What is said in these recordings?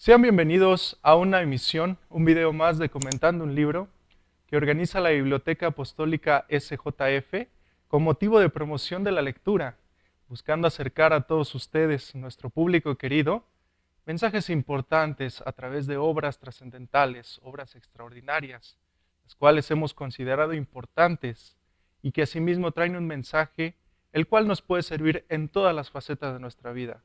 Sean bienvenidos a una emisión, un video más de Comentando un Libro que organiza la Biblioteca Apostólica SJF con motivo de promoción de la lectura, buscando acercar a todos ustedes, nuestro público querido, mensajes importantes a través de obras trascendentales, obras extraordinarias, las cuales hemos considerado importantes y que asimismo traen un mensaje el cual nos puede servir en todas las facetas de nuestra vida.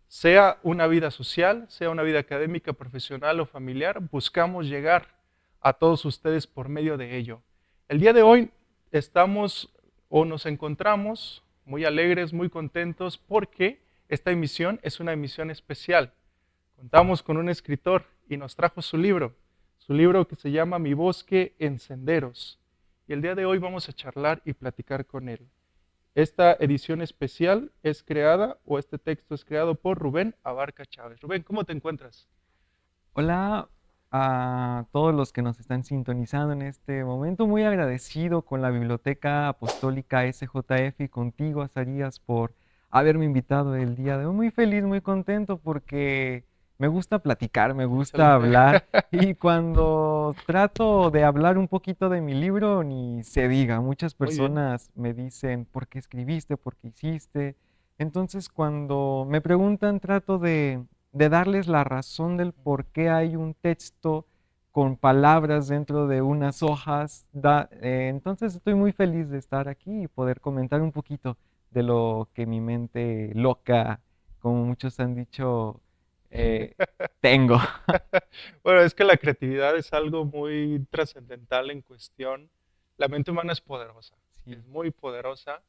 Sea una vida social, sea una vida académica, profesional o familiar, buscamos llegar a todos ustedes por medio de ello. El día de hoy estamos o nos encontramos muy alegres, muy contentos porque esta emisión es una emisión especial. Contamos con un escritor y nos trajo su libro que se llama Mi bosque en senderos. Y el día de hoy vamos a charlar y platicar con él. Esta edición especial es creada, o este texto es creado por Rubén Abarca Chávez. Rubén, ¿cómo te encuentras? Hola a todos los que nos están sintonizando en este momento. Muy agradecido con la Biblioteca Apostólica SJF y contigo, Azarías, por haberme invitado el día de hoy. Muy feliz, muy contento porque me gusta platicar, me gusta Excelente. hablar y cuando trato de hablar un poquito de mi libro, ni se diga. Muchas Muy bien. personas me dicen, ¿por qué escribiste? ¿Por qué hiciste? Entonces, cuando me preguntan, trato de darles la razón del por qué hay un texto con palabras dentro de unas hojas. Entonces estoy muy feliz de estar aquí y poder comentar un poquito de lo que mi mente loca, como muchos han dicho, eh, tengo. Bueno, es que la creatividad es algo muy trascendental en cuestión. La mente humana es poderosa, Sí, es muy poderosa,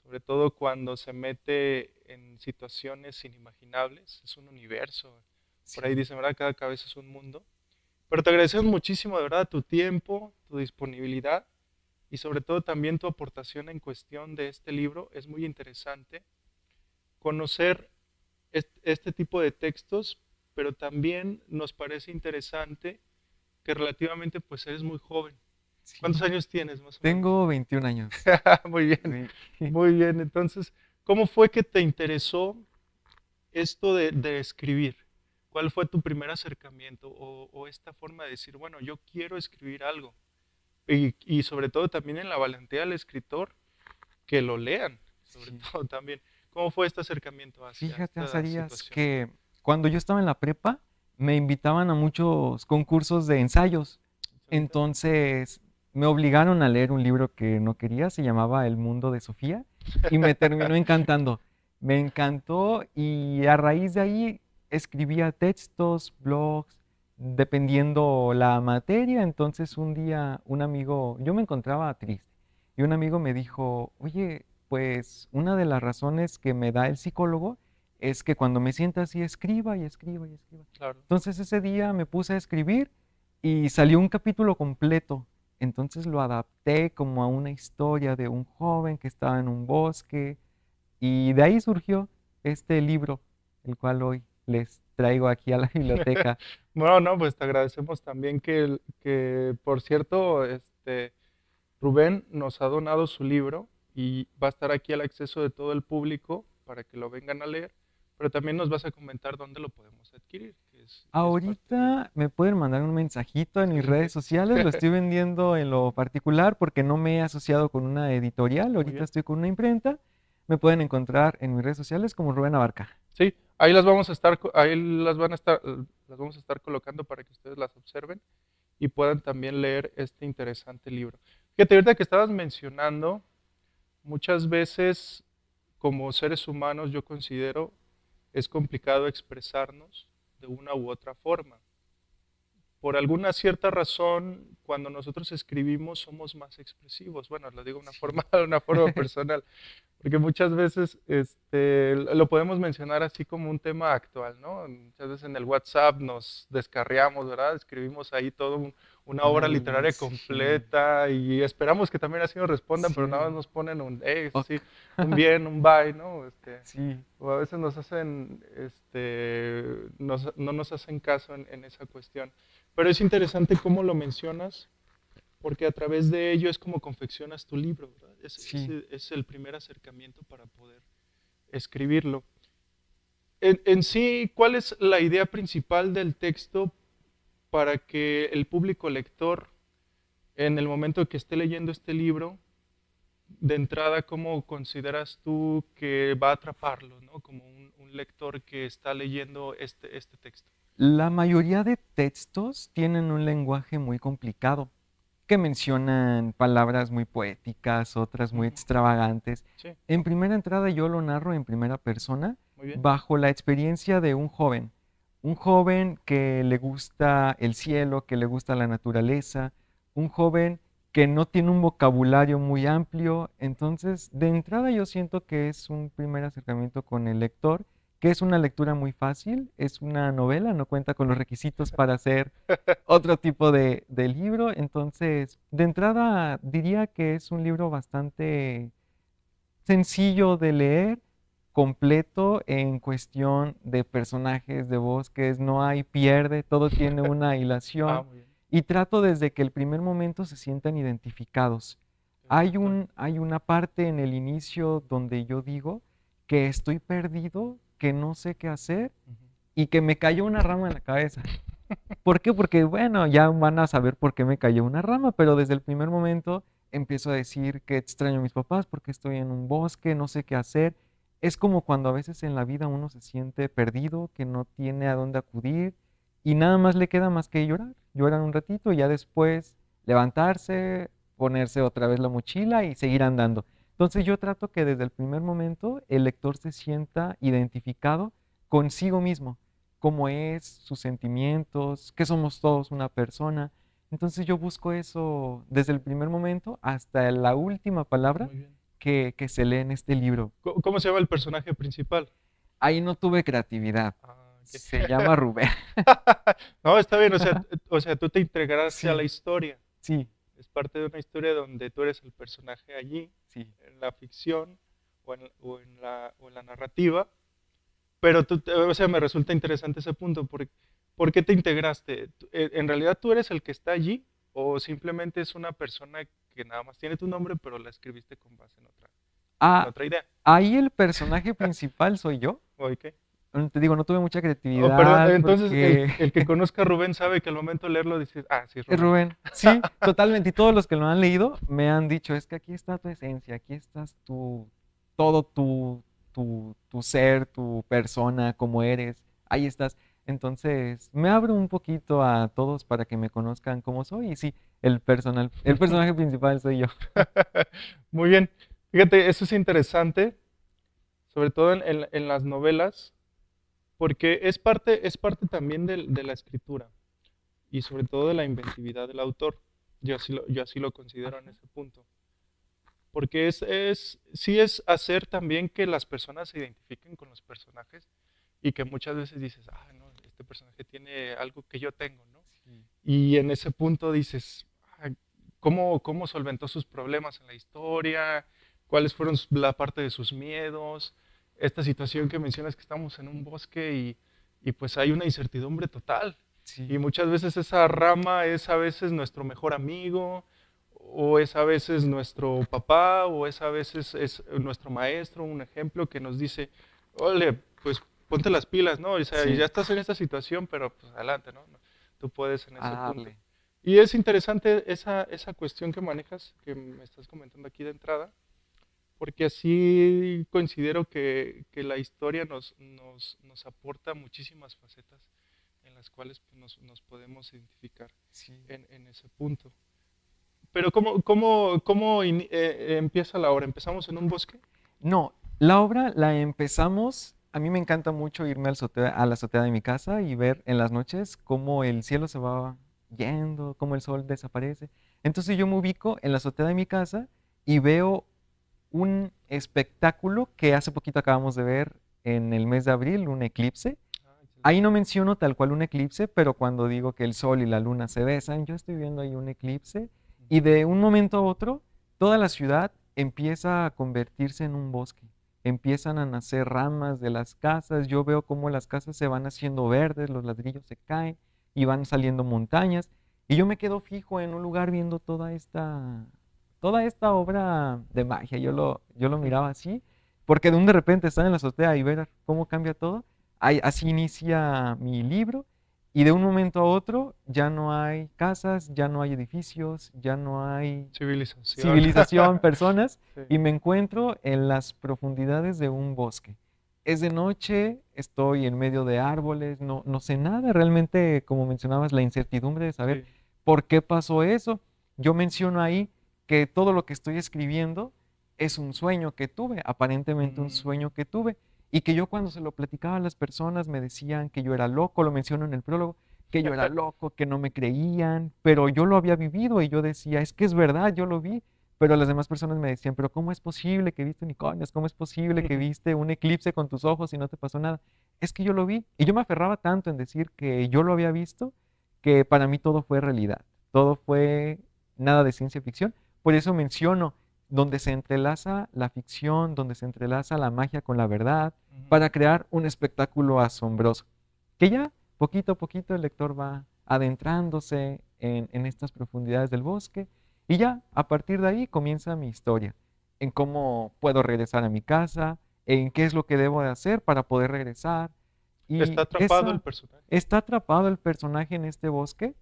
sobre todo cuando se mete en situaciones inimaginables. Es un universo. Por ahí sí. dicen, ¿verdad? Cada cabeza es un mundo. Pero te agradecemos muchísimo, de verdad, tu tiempo, tu disponibilidad y sobre todo también tu aportación en cuestión de este libro. Es muy interesante conocer este tipo de textos, pero también nos parece interesante que relativamente pues eres muy joven. ¿Cuántos Sí, años tienes más o menos? tengo 21 años. Muy bien, Sí. muy bien. Entonces, ¿cómo fue que te interesó esto de escribir? ¿Cuál fue tu primer acercamiento o esta forma de decir, bueno, yo quiero escribir algo? Y sobre todo también en la valentía del escritor, que lo lean, sobre Sí. todo también. ¿Cómo fue este acercamiento hacia Fíjate, esta Azarías, situación? que cuando yo estaba en la prepa, me invitaban a muchos concursos de ensayos. Excelente. Entonces, me obligaron a leer un libro que no quería, se llamaba El mundo de Sofía, y me terminó encantando. Me encantó y a raíz de ahí escribía textos, blogs, dependiendo la materia. Entonces, un día un amigo, yo me encontraba triste, y un amigo me dijo, oye, pues una de las razones que me da el psicólogo es que cuando me sienta así, escriba y escriba y escriba. Claro. Entonces ese día me puse a escribir y salió un capítulo completo. Entonces lo adapté como a una historia de un joven que estaba en un bosque y de ahí surgió este libro, el cual hoy les traigo aquí a la biblioteca. Bueno, no, pues te agradecemos también que, por cierto, Rubén nos ha donado su libro y va a estar aquí al acceso de todo el público para que lo vengan a leer, pero también nos vas a comentar dónde lo podemos adquirir, que es parte de... Ahorita me pueden mandar un mensajito en mis redes Excelente. sociales, lo estoy vendiendo en lo particular porque no me he asociado con una editorial, Muy ahorita bien. estoy con una imprenta, me pueden encontrar en mis redes sociales como Rubén Abarca. Sí, ahí las vamos a estar, ahí las vamos a estar colocando para que ustedes las observen y puedan también leer este interesante libro. Fíjate, ahorita que estabas mencionando, muchas veces como seres humanos yo considero es complicado expresarnos de una u otra forma. Por alguna cierta razón, cuando nosotros escribimos somos más expresivos. Bueno, lo digo Sí. de una forma personal. Porque muchas veces lo podemos mencionar así como un tema actual, ¿no? Muchas veces en el WhatsApp nos descarriamos, ¿verdad? Escribimos ahí toda una obra literaria Sí, completa y esperamos que también así nos respondan, pero nada más sí, nos ponen un, hey, ok. sí, un bien, un bye, ¿no? Sí, O a veces nos hacen, no nos hacen caso en esa cuestión. Pero es interesante cómo lo mencionas porque a través de ello es como confeccionas tu libro, ¿verdad? sí. Es el primer acercamiento para poder escribirlo. en sí, ¿cuál es la idea principal del texto para que el público lector, en el momento que esté leyendo este libro, de entrada, cómo consideras tú que va a atraparlo, ¿no? Como un lector que está leyendo este texto? La mayoría de textos tienen un lenguaje muy complicado, que mencionan palabras muy poéticas, otras muy Ujú. extravagantes. Sí, En primera entrada yo lo narro en primera persona muy bien. bajo la experiencia de un joven que le gusta el cielo, que le gusta la naturaleza, un joven que no tiene un vocabulario muy amplio. Entonces, de entrada yo siento que es un primer acercamiento con el lector, que es una lectura muy fácil, es una novela, no cuenta con los requisitos para hacer otro tipo de libro. Entonces, de entrada diría que es un libro bastante sencillo de leer, completo en cuestión de personajes, de bosques, no hay pierde, todo tiene una Ah, hilación muy bien. y trato desde que el primer momento se sientan identificados. Perfecto. Hay una parte en el inicio donde yo digo que estoy perdido, que no sé qué hacer Ujú. y que me cayó una rama en la cabeza. ¿Por qué? Porque, bueno, ya van a saber por qué me cayó una rama, pero desde el primer momento empiezo a decir que extraño a mis papás porque estoy en un bosque, no sé qué hacer. Es como cuando a veces en la vida uno se siente perdido, que no tiene a dónde acudir y nada más le queda más que llorar. Llorar un ratito y ya después levantarse, ponerse otra vez la mochila y seguir andando. Entonces yo trato que desde el primer momento el lector se sienta identificado consigo mismo, cómo es, sus sentimientos, que somos todos una persona. Entonces yo busco eso desde el primer momento hasta la última palabra Muy bien. que se lee en este libro. ¿Cómo se llama el personaje principal? Ahí no tuve creatividad. Ah, ok. Se llama Rubén. No, está bien, o sea, tú te integraste a la Sí, historia. sí, Es parte de una historia donde tú eres el personaje allí, sí. en la ficción o en la narrativa. Pero o sea, me resulta interesante ese punto. ¿Por qué te integraste? ¿En realidad tú eres el que está allí o simplemente es una persona que nada más tiene tu nombre, pero la escribiste con base en Ah, otra idea? ahí el personaje principal soy yo. ¿O qué? Te digo, no tuve mucha Oh, perdón, creatividad entonces el, porque el que conozca a Rubén sabe que al momento de leerlo dices, ah, sí, es es Rubén. Rubén. Sí, totalmente. Y todos los que lo han leído me han dicho, es que aquí está tu esencia, aquí estás tú, todo tu ser, tu persona, como eres, ahí estás. Entonces, me abro un poquito a todos para que me conozcan como soy. Y sí, el personaje principal soy yo. Muy bien. Fíjate, eso es interesante, sobre todo en las novelas, porque es parte también de la escritura y sobre todo de la inventividad del autor. Yo así lo considero en Ajá. ese punto. Porque sí es hacer también que las personas se identifiquen con los personajes y que muchas veces dices, ah, no, este personaje tiene algo que yo tengo, ¿no? Sí, Y en ese punto dices, "Ah, ¿cómo solventó sus problemas en la historia? ¿Cuáles fueron la parte de sus miedos? Esta situación que mencionas que estamos en un bosque y pues hay una incertidumbre total. sí, Y muchas veces esa rama es a veces nuestro mejor amigo, o es a veces nuestro papá, o es a veces es nuestro maestro, un ejemplo que nos dice, ole, pues ponte las pilas, ¿no? O sea, ya sí, estás en esta situación, pero pues adelante, ¿no? Tú puedes en a ese punto. darle. Y es interesante esa cuestión que manejas, que me estás comentando aquí de entrada, porque así considero que la historia nos aporta muchísimas facetas en las cuales pues, nos podemos identificar Sí. en ese punto. Pero ¿cómo empieza la obra? ¿Empezamos en un bosque? No, la obra la empezamos. A mí me encanta mucho irme a la azotea de mi casa y ver en las noches cómo el cielo se va yendo, cómo el sol desaparece. Entonces yo me ubico en la azotea de mi casa y veo un espectáculo que hace poquito acabamos de ver en el mes de abril, un eclipse. Ah, Ahí excelente. no menciono tal cual un eclipse, pero cuando digo que el sol y la luna se besan, yo estoy viendo ahí un eclipse y Ujú. de un momento a otro, toda la ciudad empieza a convertirse en un bosque. Empiezan a nacer ramas de las casas, yo veo cómo las casas se van haciendo verdes, los ladrillos se caen y van saliendo montañas y yo me quedo fijo en un lugar viendo toda esta obra de magia. Yo lo miraba así, porque de repente estar en la azotea y ver cómo cambia todo, Así inicia mi libro y de un momento a otro ya no hay casas, ya no hay edificios, ya no hay Civilización. civilización, personas, Sí. y me encuentro en las profundidades de un bosque. Es de noche, estoy en medio de árboles, no sé nada, realmente, como mencionabas, la incertidumbre de saber Sí. por qué pasó eso. Yo menciono ahí que todo lo que estoy escribiendo es un sueño que tuve, aparentemente un sueño que tuve, y que yo cuando se lo platicaba a las personas me decían que yo era loco, lo menciono en el prólogo, que yo era loco, que no me creían, pero yo lo había vivido y yo decía, es que es verdad, yo lo vi, pero las demás personas me decían, pero ¿cómo es posible que viste unicornios? ¿Cómo es posible que viste un eclipse con tus ojos y no te pasó nada? Es que yo lo vi y yo me aferraba tanto en decir que yo lo había visto que para mí todo fue realidad, todo fue nada de ciencia ficción. Por eso menciono donde se entrelaza la ficción, donde se entrelaza la magia con la verdad, para crear un espectáculo asombroso, que ya poquito a poquito el lector va adentrándose en estas profundidades del bosque y ya a partir de ahí comienza mi historia, en cómo puedo regresar a mi casa, en qué es lo que debo de hacer para poder regresar. Está Y atrapado el personaje. está atrapado el personaje en este bosque,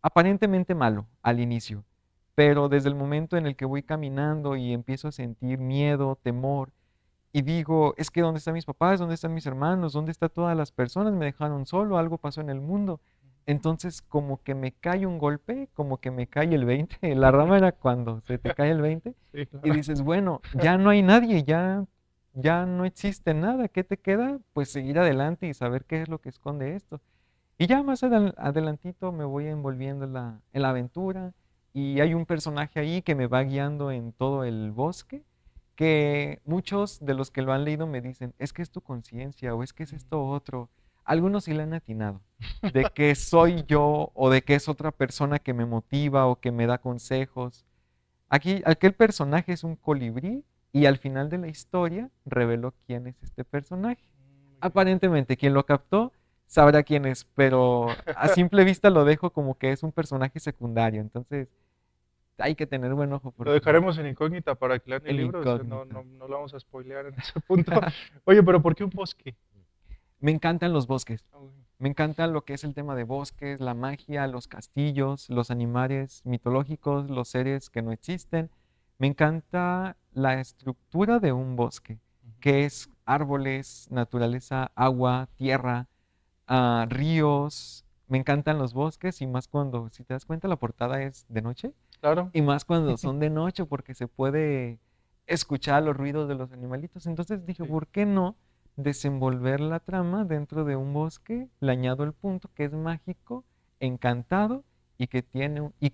aparentemente malo al inicio, pero desde el momento en el que voy caminando y empiezo a sentir miedo, temor, y digo, es que ¿dónde están mis papás? ¿Dónde están mis hermanos? ¿Dónde están todas las personas? Me dejaron solo, algo pasó en el mundo. Entonces como que me cae un golpe, como que me cae el 20. La rama era cuando se te cae el 20 Sí, y claro. dices, bueno, ya no hay nadie, ya no existe nada. ¿Qué te queda? Pues seguir adelante y saber qué es lo que esconde esto. Y ya más adelantito me voy envolviendo en la aventura y hay un personaje ahí que me va guiando en todo el bosque, que muchos de los que lo han leído me dicen, es que es tu conciencia o es que es esto otro. Algunos sí le han atinado, de que soy yo o de que es otra persona que me motiva o que me da consejos. Aquí, aquel personaje es un colibrí y al final de la historia reveló quién es este personaje. Aparentemente, quien lo captó sabrá quién es, pero a simple vista lo dejo como que es un personaje secundario. Entonces, hay que tener buen ojo Lo porque dejaremos en incógnita para que lean el el libro, o sea, no, incógnito. no, no lo vamos a spoilear en ese punto. Oye, pero ¿por qué un bosque? Me encantan los bosques. Uy, Me encanta lo que es el tema de bosques, la magia, los castillos, los animales mitológicos, los seres que no existen. Me encanta la estructura de un bosque, que es árboles, naturaleza, agua, tierra, ríos. Me encantan los bosques y más cuando, si te das cuenta, la portada es de noche claro. y más cuando son de noche porque se puede escuchar los ruidos de los animalitos. Entonces dije, Sí. ¿por qué no desenvolver la trama dentro de un bosque? Le añado el punto que es mágico, encantado y que tiene y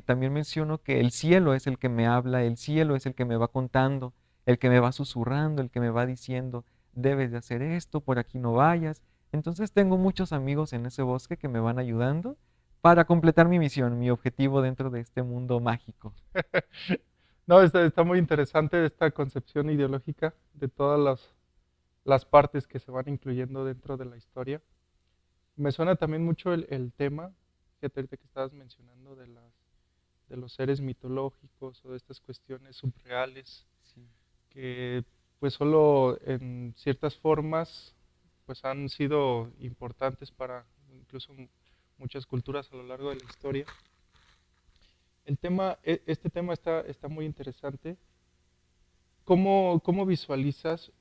también menciono que el cielo es el que me habla, el cielo es el que me va contando, el que me va susurrando, el que me va diciendo, debes de hacer esto, por aquí no vayas. Entonces tengo muchos amigos en ese bosque que me van ayudando para completar mi misión, mi objetivo dentro de este mundo mágico. No, está muy interesante esta concepción ideológica de todas las partes que se van incluyendo dentro de la historia. Me suena también mucho el tema, fíjate ahorita que estabas mencionando de los seres mitológicos o de estas cuestiones subreales Sí. que pues solo en ciertas formas pues han sido importantes para incluso muchas culturas a lo largo de la historia. Este tema está muy interesante. ¿Cómo visualizas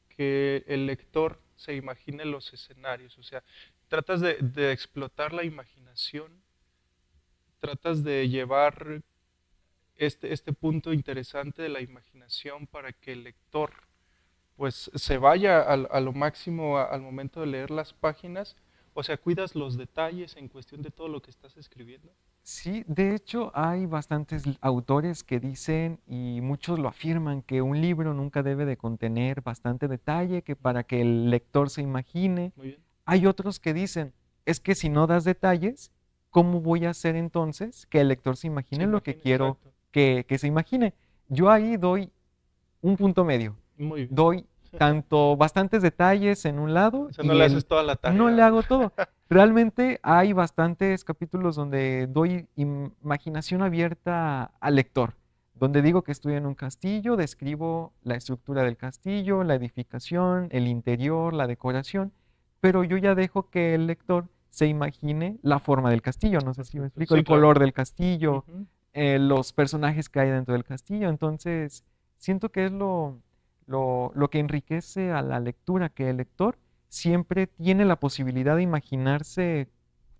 que el lector se imagine los escenarios? O sea, tratas de explotar la imaginación, tratas de llevar este punto interesante de la imaginación para que el lector pues se vaya a lo máximo al momento de leer las páginas. O sea, cuidas los detalles en cuestión de todo lo que estás escribiendo. Sí, de hecho hay bastantes autores que dicen y muchos lo afirman que un libro nunca debe de contener bastante detalle, que para que el lector se imagine. Muy bien. Hay otros que dicen, es que si no das detalles, ¿cómo voy a hacer entonces que el lector se Se imagine lo que imagina, quiero exacto. que se imagine? Yo ahí doy un punto medio. Muy bien. Doy tanto bastantes detalles en un lado O sea, no y le haces toda la no tarea. le hago todo. Realmente hay bastantes capítulos donde doy imaginación abierta al lector. donde digo que estoy en un castillo, describo la estructura del castillo, la edificación, el interior, la decoración, pero yo ya dejo que el lector se imagine la forma del castillo, no sé si me Perfecto. explico, Sí, el claro. color del castillo, Ujú. los personajes que hay dentro del castillo. Entonces, siento que es lo que enriquece a la lectura, que el lector siempre tiene la posibilidad de imaginarse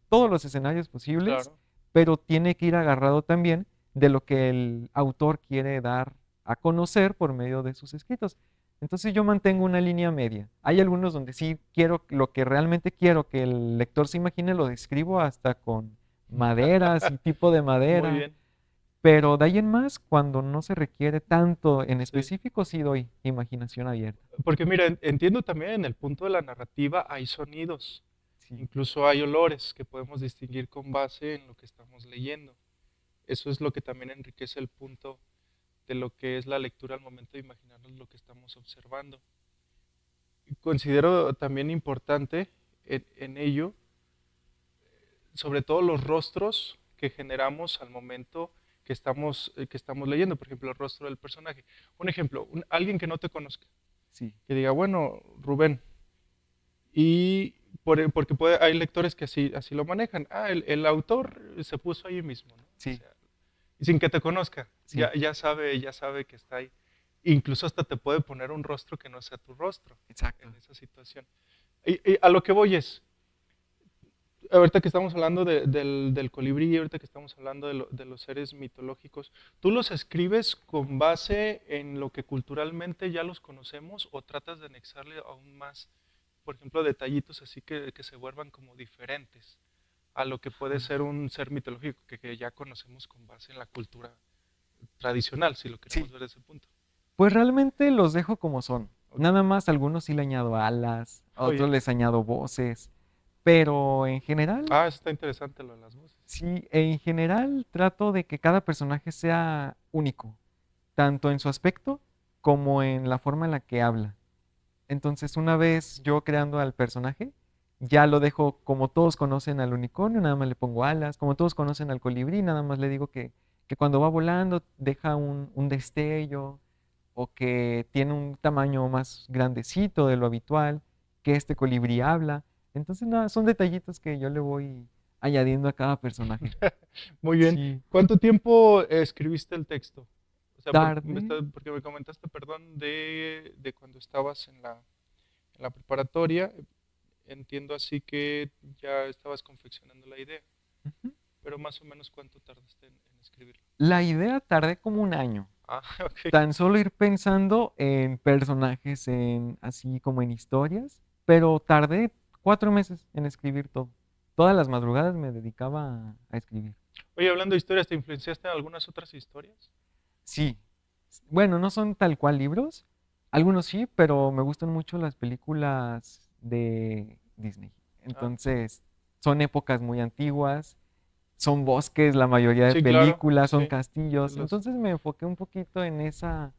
todos los escenarios posibles, Claro. pero tiene que ir agarrado también de lo que el autor quiere dar a conocer por medio de sus escritos. Entonces yo mantengo una línea media. Hay algunos donde sí quiero, lo que realmente quiero que el lector se imagine, lo describo hasta con maderas y tipo de Muy madera, bien. pero de ahí en más, cuando no se requiere tanto en Sí. específico, sí doy imaginación abierta. Porque mira, entiendo también en el punto de la narrativa hay sonidos, Sí. incluso hay olores que podemos distinguir con base en lo que estamos leyendo. Eso es lo que también enriquece el punto de lo que es la lectura al momento de imaginarnos lo que estamos observando. Considero también importante en ello, sobre todo los rostros que generamos al momento que estamos leyendo, por ejemplo, el rostro del personaje. Un ejemplo, alguien que no te conozca, Sí. que diga, bueno, Rubén, y porque hay lectores que así lo manejan. Ah, el autor se puso ahí mismo, ¿no? O Sí. sea, y sin que te conozca, Sí. ya sabe que está ahí. Incluso hasta te puede poner un rostro que no sea tu rostro Exacto. en esa situación. Y a lo que voy es, ahorita que estamos hablando del colibrí, ahorita que estamos hablando de los seres mitológicos, ¿tú los escribes con base en lo que culturalmente ya los conocemos o tratas de anexarle aún más, por ejemplo, detallitos así que se vuelvan como diferentes a lo que puede ser un ser mitológico que ya conocemos con base en la cultura tradicional, si lo queremos Sí. ver desde ese punto? Pues realmente los dejo como son. Ok. Nada más algunos sí le añado alas, a otros Oye, les añado voces, pero en general, eso está interesante lo de las voces. sí, en general trato de que cada personaje sea único, tanto en su aspecto como en la forma en la que habla. Entonces, una vez yo creando al personaje, ya lo dejo como todos conocen al unicornio, nada más le pongo alas, como todos conocen al colibrí, nada más le digo que cuando va volando deja un destello o que tiene un tamaño más grandecito de lo habitual, que este colibrí habla. Entonces, nada, son detallitos que yo le voy añadiendo a cada personaje. Muy bien. Sí, ¿Cuánto tiempo escribiste el texto? O sea, tarde. porque me comentaste, perdón, de cuando estabas en la preparatoria. Entiendo así que ya estabas confeccionando la idea, Ujú. pero más o menos cuánto tardaste en escribirlo. La idea tardé como un año. Ah, ok. Tan solo ir pensando en personajes, en así como en historias, pero tardé 4 meses en escribir todo. Todas las madrugadas me dedicaba a escribir. Oye, hablando de historias, ¿te influenciaste en algunas otras historias? Sí, bueno, no son tal cual libros, algunos sí, pero me gustan mucho las películas de Disney. Ah, Entonces, son épocas muy antiguas, son bosques, la mayoría de sí, claro, películas, son sí. Sí, castillos. Entonces me enfoqué un poquito en esas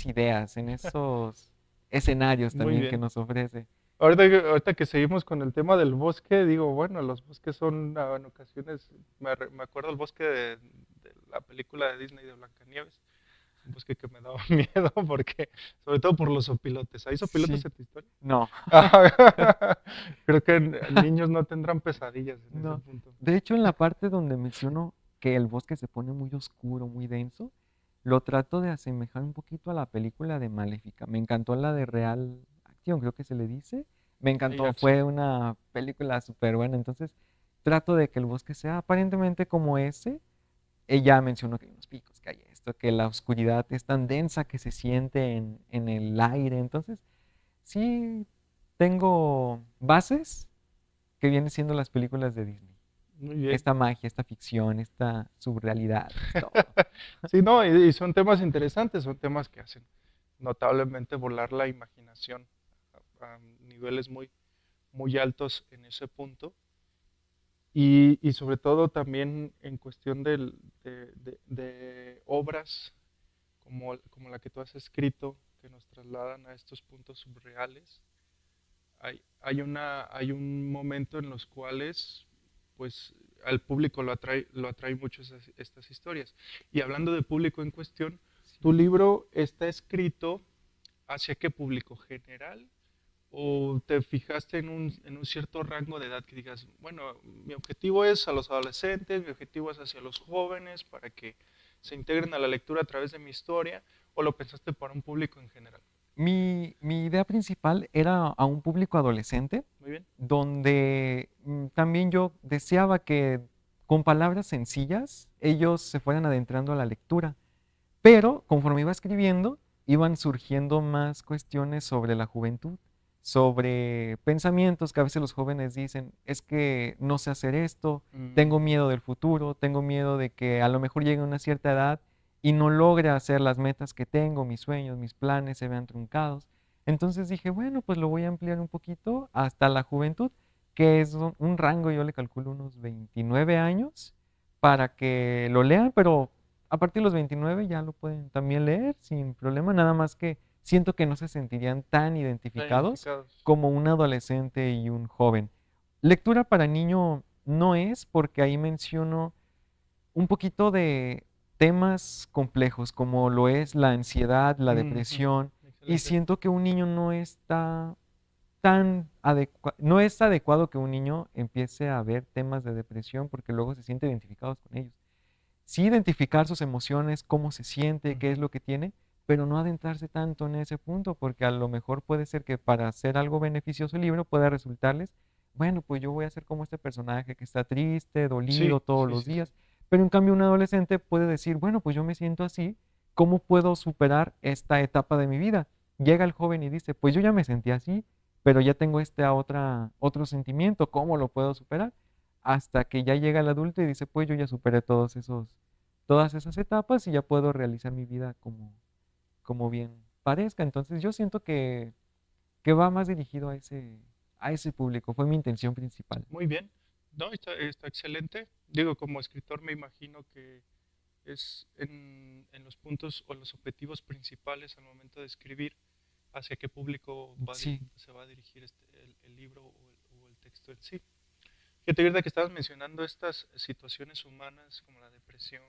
ideas, en esos escenarios muy también que bien. nos ofrece. Ahorita que seguimos con el tema del bosque, digo, bueno, los bosques son en ocasiones, me acuerdo el bosque de la película de Disney de Blancanieves, un bosque que me daba miedo porque, sobre todo por los opilotes. ¿Hay opilotes Sí, en tu historia? no, Creo que niños no tendrán pesadillas en ese no. punto. De hecho, en la parte donde menciono que el bosque se pone muy oscuro, muy denso, lo trato de asemejar un poquito a la película de Maléfica. Me encantó la de Real Acción, creo que se le dice. Me Hay encantó, acción. fue una película súper buena. Entonces, trato de que el bosque sea aparentemente como ese. Ella mencionó que hay unos picos, que hay esto, que la oscuridad es tan densa que se siente en el aire. Entonces, sí, tengo bases que vienen siendo las películas de Disney. Muy bien. Esta magia, esta ficción, esta surrealidad, todo. Sí, no, y son temas interesantes, son temas que hacen notablemente volar la imaginación a niveles muy altos en ese punto. Y sobre todo también en cuestión de obras como la que tú has escrito, que nos trasladan a estos puntos subreales, hay un momento en los cuales pues al público lo atrae mucho estas historias. Y hablando de público en cuestión, Sí. ¿tu libro está escrito hacia qué público general? ¿O te fijaste en un cierto rango de edad que digas, bueno, mi objetivo es a los adolescentes, mi objetivo es hacia los jóvenes para que se integren a la lectura a través de mi historia? ¿O lo pensaste para un público en general? Mi idea principal era a un público adolescente, Muy bien. donde también yo deseaba que con palabras sencillas ellos se fueran adentrando a la lectura. Pero conforme iba escribiendo, iban surgiendo más cuestiones sobre la juventud, sobre pensamientos que a veces los jóvenes dicen, es que no sé hacer esto, tengo Mm, miedo del futuro, tengo miedo de que a lo mejor llegue a una cierta edad y no logre hacer las metas que tengo, mis sueños, mis planes se vean truncados. Entonces dije, bueno, pues lo voy a ampliar un poquito hasta la juventud, que es un rango, yo le calculo unos 29 años, para que lo lean, pero a partir de los 29 ya lo pueden también leer sin problema, nada más que siento que no se sentirían tan están identificados identificados. como un adolescente y un joven. Lectura para niño no es porque ahí menciono un poquito de temas complejos como lo es la ansiedad, la Ujú. depresión, y Excelente. siento que un niño no está tan no es adecuado que un niño empiece a ver temas de depresión porque luego se siente identificados con ellos. Sí identificar sus emociones, cómo se siente, qué es Ujú. lo que tiene, pero no adentrarse tanto en ese punto, porque a lo mejor puede ser que para hacer algo beneficioso el libro pueda resultarles, bueno, pues yo voy a ser como este personaje que está triste, dolido Sí, todos sí, los sí, sí. días, pero en cambio un adolescente puede decir, bueno, pues yo me siento así, ¿cómo puedo superar esta etapa de mi vida? Llega el joven y dice, pues yo ya me sentí así, pero ya tengo otro sentimiento, ¿cómo lo puedo superar? Hasta que ya llega el adulto y dice, pues yo ya superé todas esas etapas y ya puedo realizar mi vida como bien parezca. Entonces yo siento que va más dirigido a ese público, fue mi intención principal. Muy bien. No, está excelente. Digo, como escritor me imagino que es en los puntos o los objetivos principales al momento de escribir hacia qué público Sí, se va a dirigir el libro o el texto en sí. Fíjate, ahorita que estabas mencionando estas situaciones humanas como la depresión,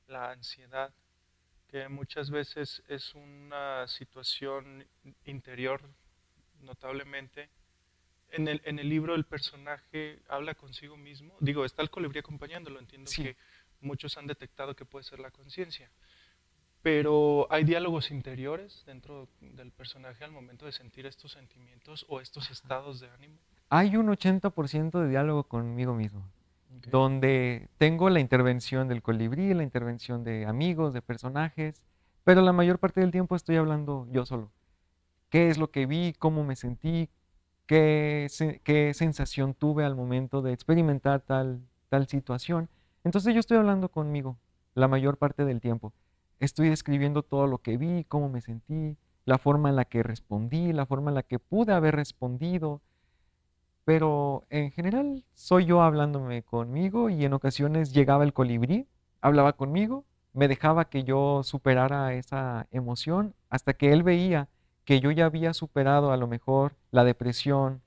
la ansiedad, que muchas veces es una situación interior notablemente. En el libro el personaje habla consigo mismo. Digo, está el colibrí acompañándolo. Entiendo sí. que muchos han detectado que puede ser la conciencia. Pero hay diálogos interiores dentro del personaje al momento de sentir estos sentimientos o estos estados de ánimo. Hay un 80% de diálogo conmigo mismo, Okay. donde tengo la intervención del colibrí, la intervención de amigos, de personajes, pero la mayor parte del tiempo estoy hablando yo solo. ¿Qué es lo que vi? ¿Cómo me sentí? ¿Qué sensación tuve al momento de experimentar tal situación? Entonces yo estoy hablando conmigo la mayor parte del tiempo. Estoy describiendo todo lo que vi, cómo me sentí, la forma en la que respondí, la forma en la que pude haber respondido, pero en general soy yo hablándome conmigo y en ocasiones llegaba el colibrí, hablaba conmigo, me dejaba que yo superara esa emoción hasta que él veía que yo ya había superado a lo mejor la depresión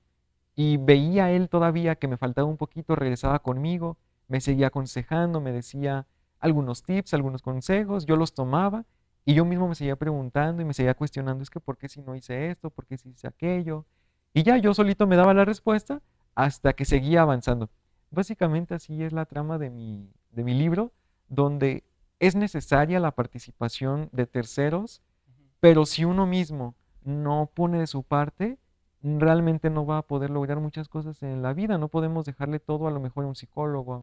y veía él todavía que me faltaba un poquito, regresaba conmigo, me seguía aconsejando, me decía algunos tips, algunos consejos, yo los tomaba y yo mismo me seguía preguntando y me seguía cuestionando, es que ¿por qué si no hice esto? ¿Por qué si hice aquello? Y ya yo solito me daba la respuesta hasta que seguía avanzando. Básicamente así es la trama de mi libro, donde es necesaria la participación de terceros, Ujú. pero si uno mismo no pone de su parte, realmente no va a poder lograr muchas cosas en la vida. No podemos dejarle todo a lo mejor a un psicólogo,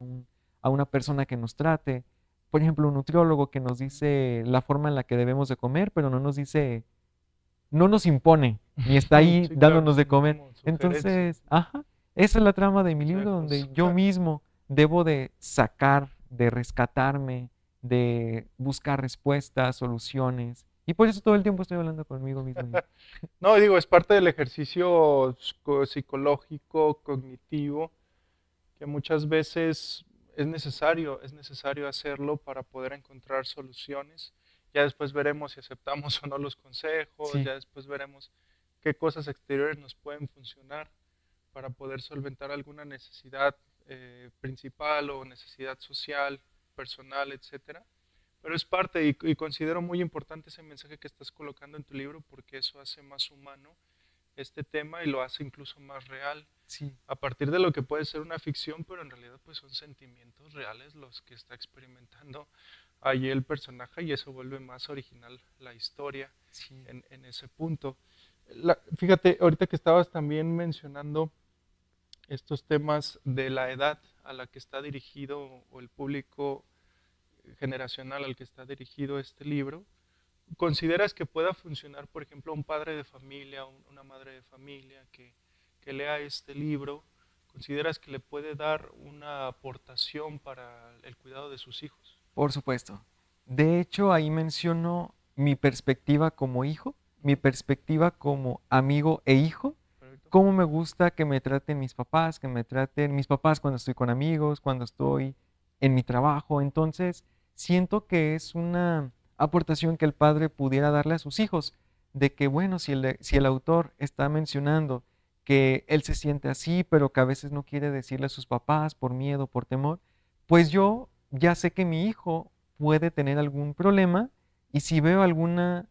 a una persona que nos trate. Por ejemplo, un nutriólogo que nos dice la forma en la que debemos de comer, pero no nos dice, no nos impone, ni está ahí Sí, claro, dándonos de son comer. como sugerencias, Entonces, ajá, esa es la trama de mi libro, consejos. donde yo mismo debo de sacar, de rescatarme, de buscar respuestas, soluciones. Y por eso todo el tiempo estoy hablando conmigo mismo. No, digo, es parte del ejercicio psicológico, cognitivo, que muchas veces es necesario hacerlo para poder encontrar soluciones. Ya después veremos si aceptamos o no los consejos, Sí, ya después veremos qué cosas exteriores nos pueden funcionar para poder solventar alguna necesidad principal o necesidad social, personal, etcétera. Pero es parte y considero muy importante ese mensaje que estás colocando en tu libro porque eso hace más humano este tema y lo hace incluso más real Sí, a partir de lo que puede ser una ficción, pero en realidad pues son sentimientos reales los que está experimentando allí el personaje y eso vuelve más original la historia sí. en ese punto. Fíjate, ahorita que estabas también mencionando estos temas de la edad a la que está dirigido o el público generacional al que está dirigido este libro, ¿consideras que pueda funcionar, por ejemplo, un padre de familia, una madre de familia que lea este libro? ¿Consideras que le puede dar una aportación para el cuidado de sus hijos? Por supuesto. De hecho, ahí menciono mi perspectiva como hijo, mi Ujú, perspectiva como amigo e hijo, perfecto. cómo me gusta que me traten mis papás, que me traten mis papás cuando estoy con amigos, cuando estoy en mi trabajo. Entonces, siento que es una aportación que el padre pudiera darle a sus hijos, de que, bueno, si el autor está mencionando que él se siente así, pero que a veces no quiere decirle a sus papás por miedo, por temor, pues yo ya sé que mi hijo puede tener algún problema y si veo alguna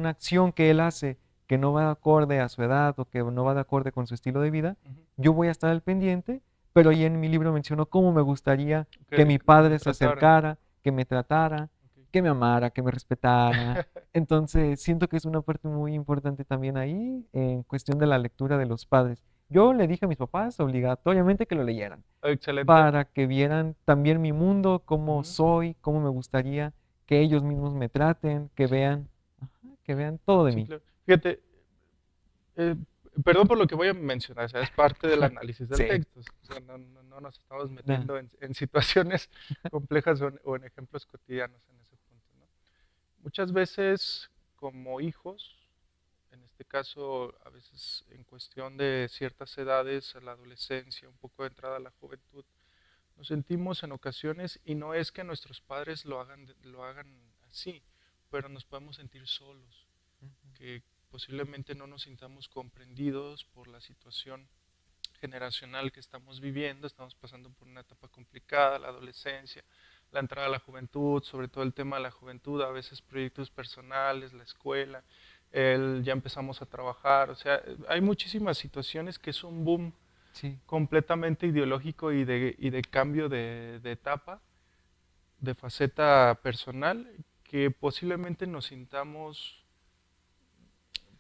acción que él hace que no va de acorde a su edad o que no va de acorde con su estilo de vida, Ujú. yo voy a estar al pendiente, pero ahí en mi libro menciono cómo me gustaría que Que, mi que lo padre se tratara. acercara, que me tratara, Ok. que me amara, que me respetara. Entonces, siento que es una parte muy importante también ahí en cuestión de la lectura de los padres. Yo le dije a mis papás obligatoriamente que lo leyeran Excelente. para que vieran también mi mundo, cómo Ujú. soy, cómo me gustaría que ellos mismos me traten, que vean todo de Sí, mí. claro. Fíjate, eh, perdón por lo que voy a mencionar, o sea, es parte del análisis del Sí, texto, o sea, no nos estamos nada, metiendo en situaciones complejas o en ejemplos cotidianos en ese punto, ¿no? Muchas veces como hijos, en este caso a veces en cuestión de ciertas edades, a la adolescencia, un poco de entrada a la juventud, nos sentimos en ocasiones, y no es que nuestros padres lo hagan así, pero nos podemos sentir solos, que posiblemente no nos sintamos comprendidos por la situación generacional que estamos viviendo, estamos pasando por una etapa complicada, la adolescencia, la entrada a la juventud, sobre todo el tema de la juventud, a veces proyectos personales, la escuela, ya empezamos a trabajar, o sea, hay muchísimas situaciones que es un boom sí, completamente ideológico y de cambio de etapa, de faceta personal, que posiblemente nos sintamos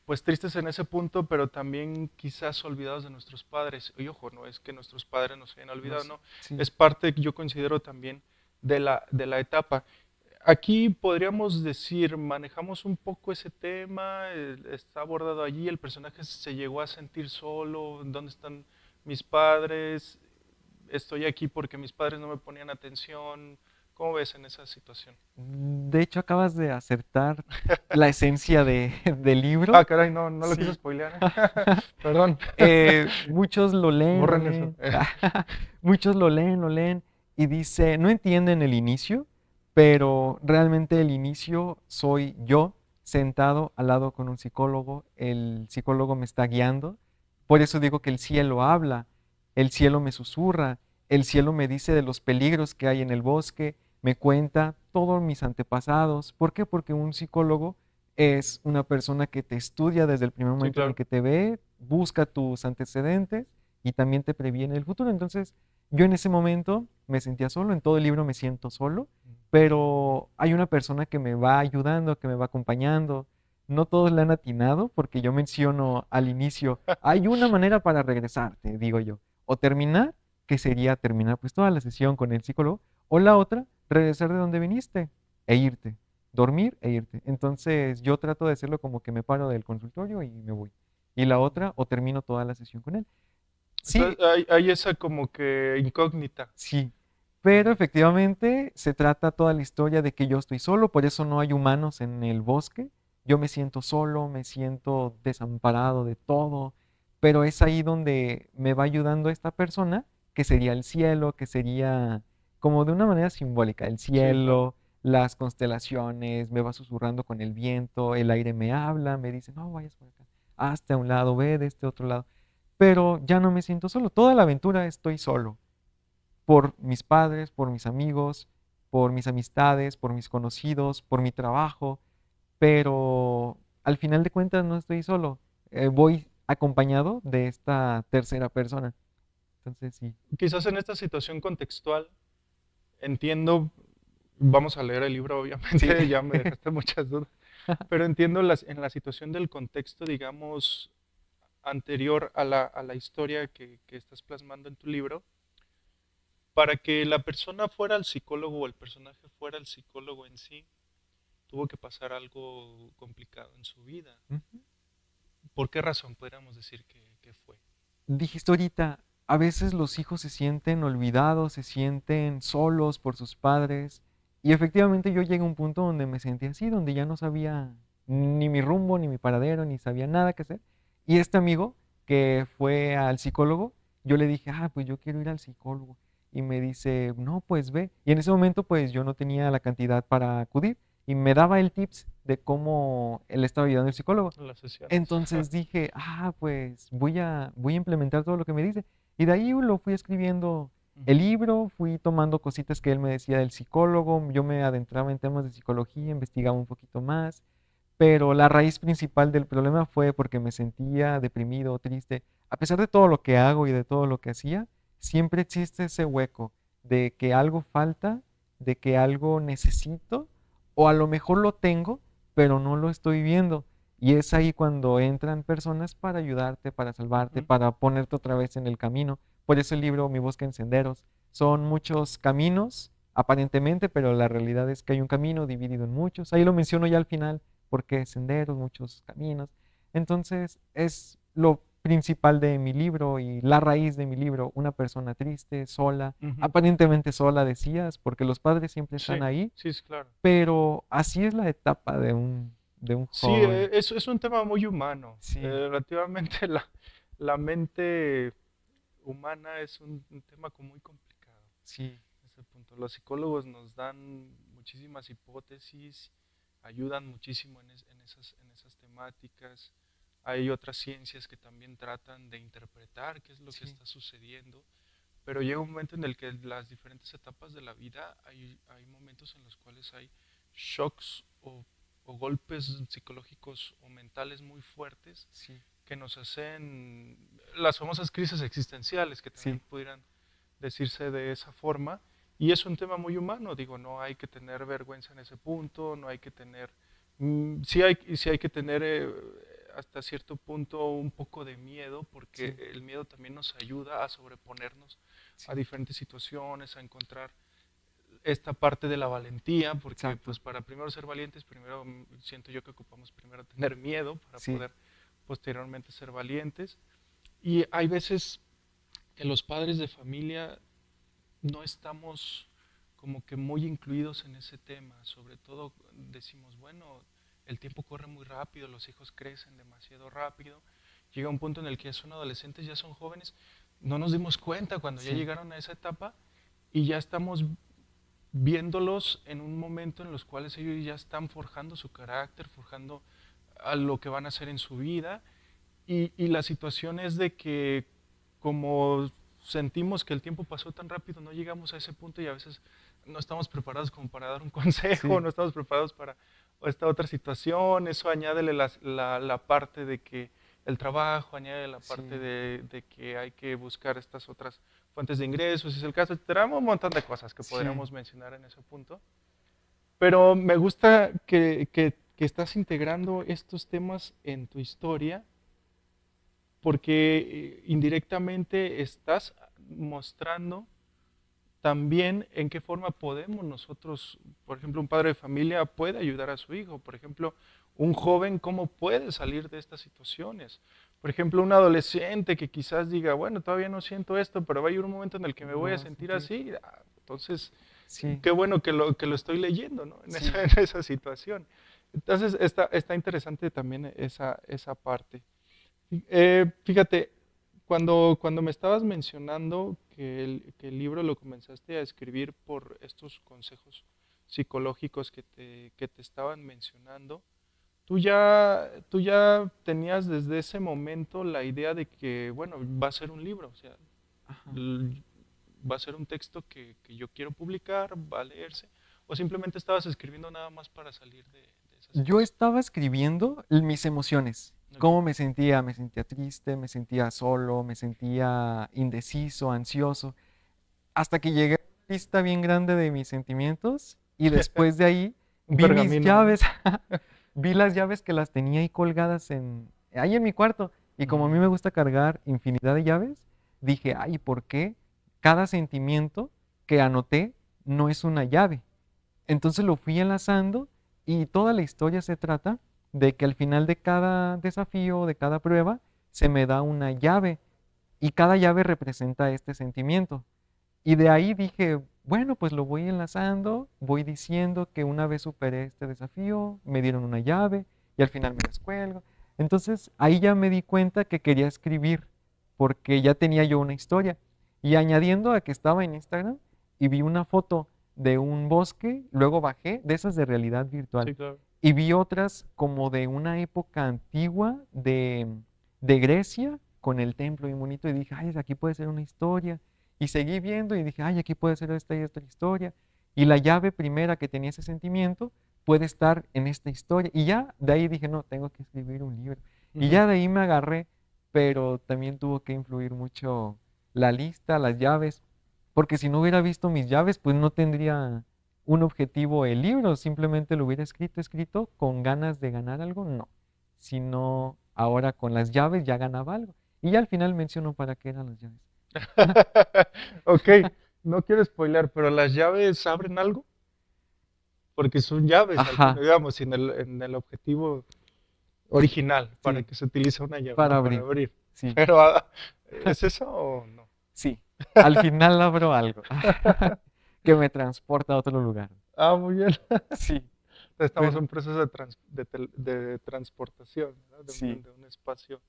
pues tristes en ese punto, pero también quizás olvidados de nuestros padres. Y ojo, no es que nuestros padres nos hayan olvidado, no, sí, es parte, yo considero también, de la etapa. Aquí podríamos decir, manejamos un poco ese tema, está abordado allí, el personaje se llegó a sentir solo, ¿dónde están mis padres? Estoy aquí porque mis padres no me ponían atención. ¿Cómo ves en esa situación? De hecho, acabas de acertar la esencia del Ah, libro. caray, no, no lo quise Sí. spoilear. Perdón. Muchos lo leen, lo Borren eso. leen. Muchos lo leen y dice, no entienden el inicio, pero realmente el inicio soy yo sentado al lado con un psicólogo. El psicólogo me está guiando. Por eso digo que el cielo habla, el cielo me susurra, el cielo me dice de los peligros que hay en el bosque, me cuenta todos mis antepasados. ¿Por qué? Porque un psicólogo es una persona que te estudia desde el primer Sí, momento en el claro. que te ve, busca tus antecedentes y también te previene el futuro. Entonces, yo en ese momento me sentía solo, en todo el libro me siento solo, pero hay una persona que me va ayudando, que me va acompañando. No todos le han atinado porque yo menciono al inicio, hay una manera para regresarte, digo yo, o terminar, que sería terminar pues toda la sesión con el psicólogo, o la otra, regresar de donde viniste e irte, dormir e irte. Entonces yo trato de hacerlo como que me paro del consultorio y me voy. Y la otra, o termino toda la sesión con él. Sí, Entonces hay esa como que incógnita. sí, pero efectivamente se trata toda la historia de que yo estoy solo, por eso no hay humanos en el bosque. Yo me siento solo, me siento desamparado de todo, pero es ahí donde me va ayudando esta persona, que sería el cielo, que sería como de una manera simbólica, el Sí, claro. cielo, las constelaciones, me va susurrando con el viento, el aire me habla, me dice, no vayas por acá, hazte a un lado, ve de este otro lado. pero ya no me siento solo. Toda la aventura estoy solo, por mis padres, por mis amigos, por mis amistades, por mis conocidos, por mi trabajo, pero al final de cuentas no estoy solo, voy acompañado de esta tercera persona. Entonces sí. Quizás en esta situación contextual, entiendo, vamos a leer el libro, Sí. obviamente, ya me dejaste muchas dudas, pero entiendo en la situación del contexto, digamos, anterior a la historia que estás plasmando en tu libro, para que la persona fuera el psicólogo o el personaje fuera el psicólogo en sí, tuvo que pasar algo complicado en su vida. Ujú. ¿Por qué razón podríamos decir que fue? Dijiste ahorita, a veces los hijos se sienten olvidados, se sienten solos por sus padres. Y efectivamente yo llegué a un punto donde me sentí así, donde ya no sabía ni mi rumbo, ni mi paradero, ni sabía nada que hacer. Y este amigo que fue al psicólogo, yo le dije, pues yo quiero ir al psicólogo. Y me dice, no, pues ve. Y en ese momento pues yo no tenía la cantidad para acudir. Y me daba el tips de cómo él estaba ayudando al psicólogo. Las sesiones. Entonces dije, pues voy a implementar todo lo que me dice. Y de ahí lo fui escribiendo el Ujú. libro, fui tomando cositas que él me decía del psicólogo, yo me adentraba en temas de psicología, investigaba un poquito más, pero la raíz principal del problema fue porque me sentía deprimido, triste. A pesar de todo lo que hago y de todo lo que hacía, siempre existe ese hueco de que algo falta, de que algo necesito, o a lo mejor lo tengo, pero no lo estoy viendo. Y es ahí cuando entran personas para ayudarte, para salvarte, Ujú. para ponerte otra vez en el camino. Por eso el libro Mi búsqueda en senderos. Son muchos caminos, aparentemente, pero la realidad es que hay un camino dividido en muchos. Ahí lo menciono ya al final, porque senderos, muchos caminos. Entonces, es lo principal de mi libro y la raíz de mi libro, una persona triste, sola, Ujú. aparentemente sola, decías, porque los padres siempre están Sí, ahí, sí, es claro. pero así es la etapa de un Sí, joven. es un tema muy humano. Sí, Relativamente la mente humana es un tema muy complicado. sí, Ese punto. Los psicólogos nos dan muchísimas hipótesis, ayudan muchísimo en esas temáticas. Hay otras ciencias que también tratan de interpretar qué es lo que sí, está sucediendo, pero llega un momento en el que las diferentes etapas de la vida hay momentos en los cuales hay shocks o golpes psicológicos o mentales muy fuertes sí, que nos hacen las famosas crisis existenciales, que también sí, pudieran decirse de esa forma. Y es un tema muy humano, digo, no hay que tener vergüenza en ese punto, no hay que tener, sí hay que tener hasta cierto punto un poco de miedo, porque sí, el miedo también nos ayuda a sobreponernos a sí, diferentes situaciones, a encontrar esta parte de la valentía, porque pues exacto. para primero ser valientes, primero siento yo que ocupamos primero tener miedo para Sí, poder posteriormente ser valientes. Y hay veces que los padres de familia no estamos como que muy incluidos en ese tema. Sobre todo decimos, bueno, el tiempo corre muy rápido, los hijos crecen demasiado rápido. Llega un punto en el que ya son adolescentes, ya son jóvenes. No nos dimos cuenta cuando ya sí, llegaron a esa etapa y ya estamos viéndolos en un momento en los cuales ellos ya están forjando su carácter, forjando a lo que van a hacer en su vida. Y la situación es de que como sentimos que el tiempo pasó tan rápido, no llegamos a ese punto y a veces no estamos preparados como para dar un consejo, sí, no estamos preparados para esta otra situación. Eso añádele la parte de que el trabajo, añade la parte sí, de que hay que buscar estas otras fuentes de ingresos, si es el caso, etcétera, un montón de cosas que sí, podríamos mencionar en ese punto. Pero me gusta que estás integrando estos temas en tu historia porque indirectamente estás mostrando también en qué forma podemos nosotros, por ejemplo, un padre de familia puede ayudar a su hijo, por ejemplo, un joven cómo puede salir de estas situaciones. Por ejemplo, un adolescente que quizás diga, bueno, todavía no siento esto, pero va a ir un momento en el que me voy lo a vas a sentir sentir. así. Entonces, Sí, qué bueno que lo estoy leyendo, ¿no? sí, En esa situación. Entonces, está interesante también esa parte. Fíjate, cuando me estabas mencionando que el libro lo comenzaste a escribir por estos consejos psicológicos que te estaban mencionando, tú ya tenías desde ese momento la idea de que, bueno, va a ser un libro, o sea, Ajá. l- va a ser un texto que yo quiero publicar, va a leerse, o simplemente estabas escribiendo nada más para salir de esa Yo situación. estaba escribiendo mis emociones, Ok. cómo me sentía triste, me sentía solo, me sentía indeciso, ansioso, hasta que llegué a una lista bien grande de mis sentimientos y después de ahí Un vi mis pergamino, ¿no? llaves, vi las llaves que las tenía ahí colgadas ahí en mi cuarto y como a mí Ujú. me gusta cargar infinidad de llaves, dije, ay, ¿por qué cada sentimiento que anoté no es una llave? Entonces lo fui enlazando y toda la historia se trata de que al final de cada desafío, de cada prueba, se me da una llave y cada llave representa este sentimiento. Y de ahí dije, bueno, pues lo voy enlazando, voy diciendo que una vez superé este desafío, me dieron una llave y al final me descuelgo. Entonces ahí ya me di cuenta que quería escribir porque ya tenía yo una historia. Y añadiendo a que estaba en Instagram y vi una foto de un bosque, luego bajé de esas de realidad virtual Sí, claro. y vi otras como de una época antigua de Grecia con el templo bien bonito y dije, ay, aquí puede ser una historia. Y seguí viendo y dije, ay, aquí puede ser esta y esta historia. Y la llave primera que tenía ese sentimiento puede estar en esta historia. Y ya de ahí dije, no, tengo que escribir un libro. Y Ujú. ya de ahí me agarré, pero también tuvo que influir mucho la lista, las llaves, porque si no hubiera visto mis llaves, pues no tendría un objetivo el libro, simplemente lo hubiera escrito con ganas de ganar algo, no, sino ahora con las llaves ya ganaba algo. Y ya al final menciono para qué eran las llaves. Ok, no quiero spoiler, pero las llaves abren algo, porque son llaves al final, Ajá, digamos, en el objetivo original, para sí, que se utilice una llave, para ¿no? Para abrir, abrir. sí, Pero, ¿es eso o no? sí. Al final abro algo que me transporta a otro lugar. Ah, muy bien. Sí, Estamos en pero un proceso de transportación, ¿verdad? sí. De un espacio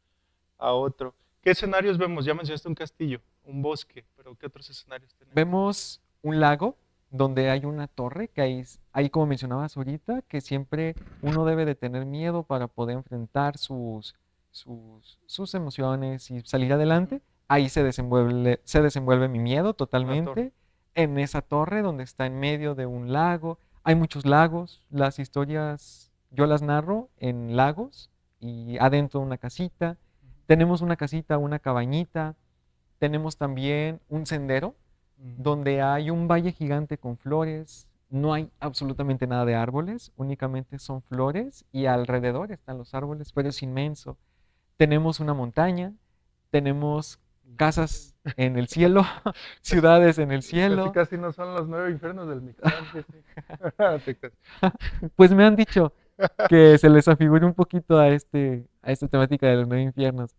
a otro. ¿Qué escenarios vemos? Ya mencionaste un castillo, un bosque, pero ¿qué otros escenarios tenemos? Vemos un lago donde hay una torre que ahí como mencionabas ahorita, que siempre uno debe de tener miedo para poder enfrentar sus emociones y salir Ujú. adelante. Ahí se desenvuelve mi miedo En la torre. totalmente. En esa torre donde está en medio de un lago. Hay muchos lagos. Las historias yo las narro en lagos y adentro una casita. Tenemos una casita, una cabañita. Tenemos también un sendero Ujú. donde hay un valle gigante con flores, no hay absolutamente nada de árboles, únicamente son flores y alrededor están los árboles, pero es inmenso. Tenemos una montaña, tenemos casas en el cielo, Casi, ciudades en el casi, cielo. casi no son los 9 infiernos del Mictlán, fíjate. Te creas. Pues me han dicho que se les afigure un poquito a esta temática de los nueve infiernos.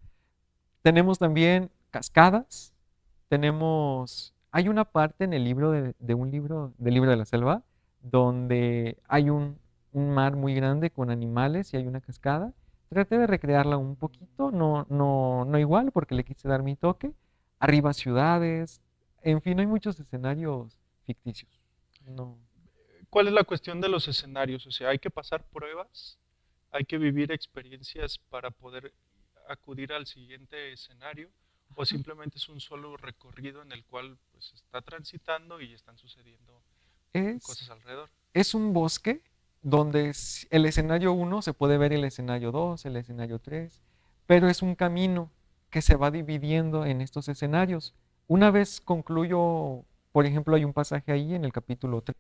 Tenemos también cascadas, hay una parte en el libro de un libro, del libro de la selva, donde hay un mar muy grande con animales y hay una cascada. Traté de recrearla un poquito, no igual, porque le quise dar mi toque. Arriba ciudades, en fin, hay muchos escenarios ficticios. No. ¿Cuál es la cuestión de los escenarios? O sea, hay que pasar pruebas, hay que vivir experiencias para poder acudir al siguiente escenario, o simplemente es un solo recorrido en el cual pues está transitando y están sucediendo Es, cosas alrededor. es un bosque donde el escenario uno se puede ver el escenario 2, el escenario 3, pero es un camino que se va dividiendo en estos escenarios. Una vez concluyo, por ejemplo, hay un pasaje ahí en el capítulo 3,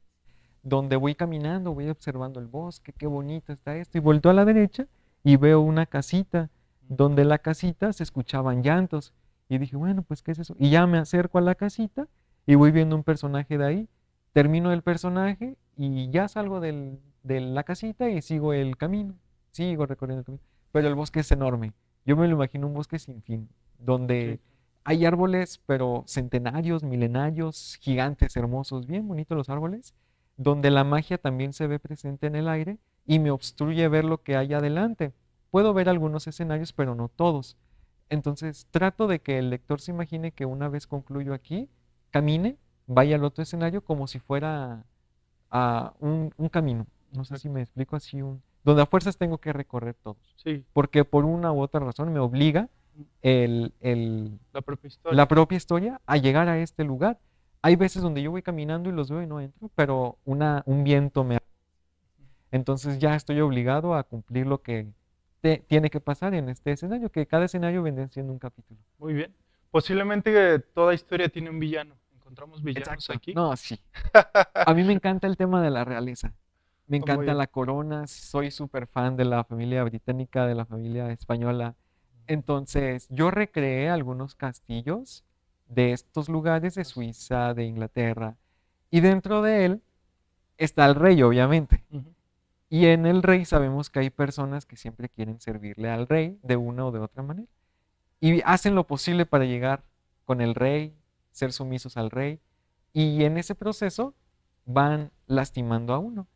donde voy caminando, voy observando el bosque, qué bonito está esto, y vuelto a la derecha y veo una casita, donde la casita se escuchaban llantos, y dije, bueno, pues, ¿qué es eso? Y ya me acerco a la casita y voy viendo un personaje de ahí, termino el personaje y ya salgo de la casita y sigo el camino, sigo recorriendo el camino, pero el bosque es enorme, yo me lo imagino un bosque sin fin, Sí, donde hay árboles, pero centenarios, milenarios, gigantes, hermosos, bien bonitos los árboles, donde la magia también se ve presente en el aire y me obstruye ver lo que hay adelante. Puedo ver algunos escenarios, pero no todos. Entonces trato de que el lector se imagine que una vez concluyo aquí, camine, vaya al otro escenario como si fuera un camino. No sé si exacto. me explico así, donde a fuerzas tengo que recorrer todos, Sí, porque por una u otra razón me obliga la propia la historia. propia historia a llegar a este lugar. Hay veces donde yo voy caminando y los veo y no entro, pero un viento me... Entonces ya estoy obligado a cumplir lo que tiene que pasar en este escenario, que cada escenario vendría siendo un capítulo. Muy bien. Posiblemente toda historia tiene un villano. ¿Encontramos villanos Exacto. aquí? No, sí. A mí me encanta el tema de la realeza. Me Muy encanta bien. la corona, soy súper fan de la familia británica, de la familia española. Entonces, yo recreé algunos castillos de estos lugares de Suiza, de Inglaterra, y dentro de él está el rey, obviamente. Ujú. Y en el rey sabemos que hay personas que siempre quieren servirle al rey de una o de otra manera. Y hacen lo posible para llegar con el rey, ser sumisos al rey, y en ese proceso van lastimando a uno.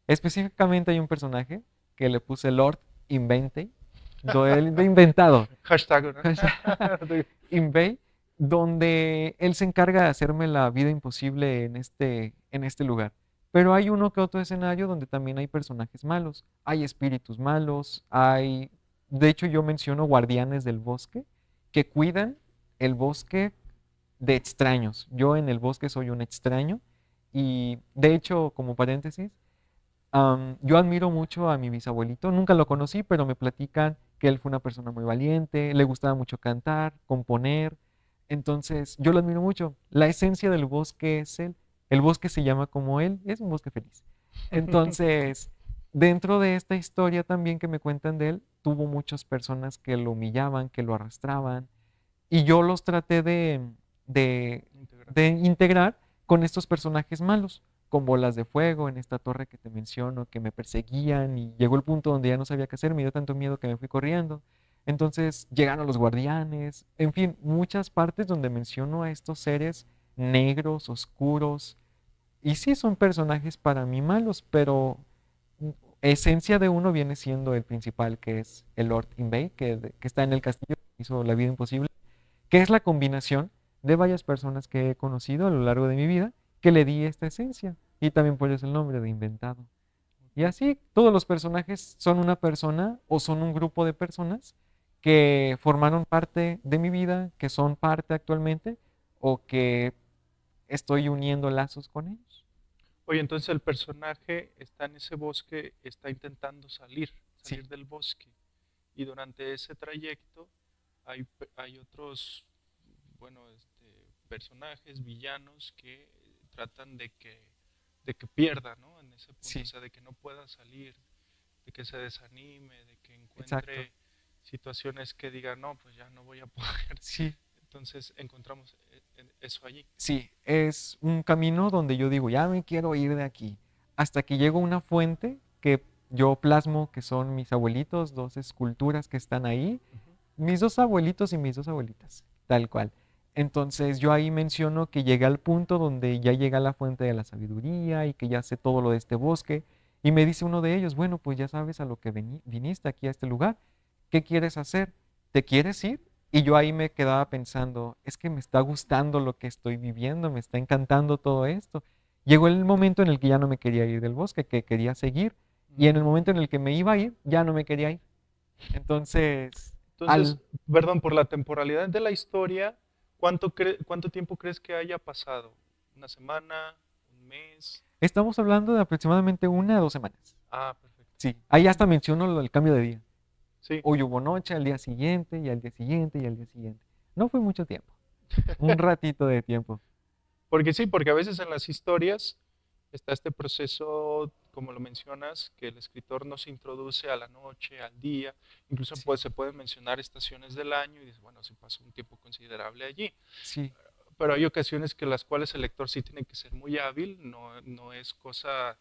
Específicamente hay un personaje que le puse Lord Invente, de inventado, Hashtag, ¿no? Invade, donde él se encarga de hacerme la vida imposible en este lugar. Pero hay uno que otro escenario donde también hay personajes malos, hay espíritus malos, hay, de hecho yo menciono guardianes del bosque que cuidan el bosque de extraños. Yo en el bosque soy un extraño y de hecho, como paréntesis, yo admiro mucho a mi bisabuelito, nunca lo conocí, pero me platican que él fue una persona muy valiente, le gustaba mucho cantar, componer, entonces yo lo admiro mucho. La esencia del bosque es él, el bosque se llama como él, es un bosque feliz. Entonces, dentro de esta historia también que me cuentan de él, tuvo muchas personas que lo humillaban, que lo arrastraban, y yo los traté de, Integral. de integrar con estos personajes malos, con bolas de fuego en esta torre que te menciono, que me perseguían y llegó el punto donde ya no sabía qué hacer, me dio tanto miedo que me fui corriendo. Entonces llegaron los guardianes, en fin, muchas partes donde menciono a estos seres negros, oscuros, y sí son personajes para mí malos, pero esencia de uno viene siendo el principal, que es el Lord Inbay, que está en el castillo, que hizo la vida imposible, que es la combinación de varias personas que he conocido a lo largo de mi vida que le di esta esencia. Y también por eso el nombre de inventado. Y así todos los personajes son una persona o son un grupo de personas que formaron parte de mi vida, que son parte actualmente o que estoy uniendo lazos con ellos. Oye, entonces el personaje está en ese bosque, está intentando Sí, salir del bosque. Y durante ese trayecto hay otros, bueno, personajes, villanos que tratan de que pierda, ¿no? En ese punto, o sí, sea, de que no pueda salir, de que se desanime, de que exacto. encuentre situaciones que diga, no, pues ya no voy a poder. Sí, Entonces encontramos eso allí. sí, es un camino donde yo digo, ya me quiero ir de aquí, hasta que llego a una fuente que yo plasmo, que son mis abuelitos, dos esculturas que están ahí, Ujú. mis dos abuelitos y mis dos abuelitas, tal cual. Entonces yo ahí menciono que llegué al punto donde ya llega la fuente de la sabiduría y que ya sé todo lo de este bosque. Y me dice uno de ellos, bueno, pues ya sabes a lo que viniste aquí a este lugar. ¿Qué quieres hacer? ¿Te quieres ir? Y yo ahí me quedaba pensando, es que me está gustando lo que estoy viviendo, me está encantando todo esto. Llegó el momento en el que ya no me quería ir del bosque, que quería seguir. Y en el momento en el que me iba a ir, ya no me quería ir. Entonces, Entonces, al, perdón, por la temporalidad de la historia, ¿cuánto tiempo crees que haya pasado? ¿Una semana? ¿Un mes? estamos hablando de aproximadamente 1 a 2 semanas. Ah, perfecto. Sí, ahí hasta menciono el cambio de día. Sí, Hoy hubo noche, al día siguiente, y al día siguiente, y al día siguiente. No fue mucho tiempo, un ratito de tiempo. porque sí, porque a veces en las historias está este proceso, como lo mencionas, que el escritor nos introduce a la noche, al día, incluso Sí, pues, se pueden mencionar estaciones del año y dices, bueno, se pasó un tiempo considerable allí. sí, Pero hay ocasiones que las cuales el lector sí tiene que ser muy hábil, no es cosa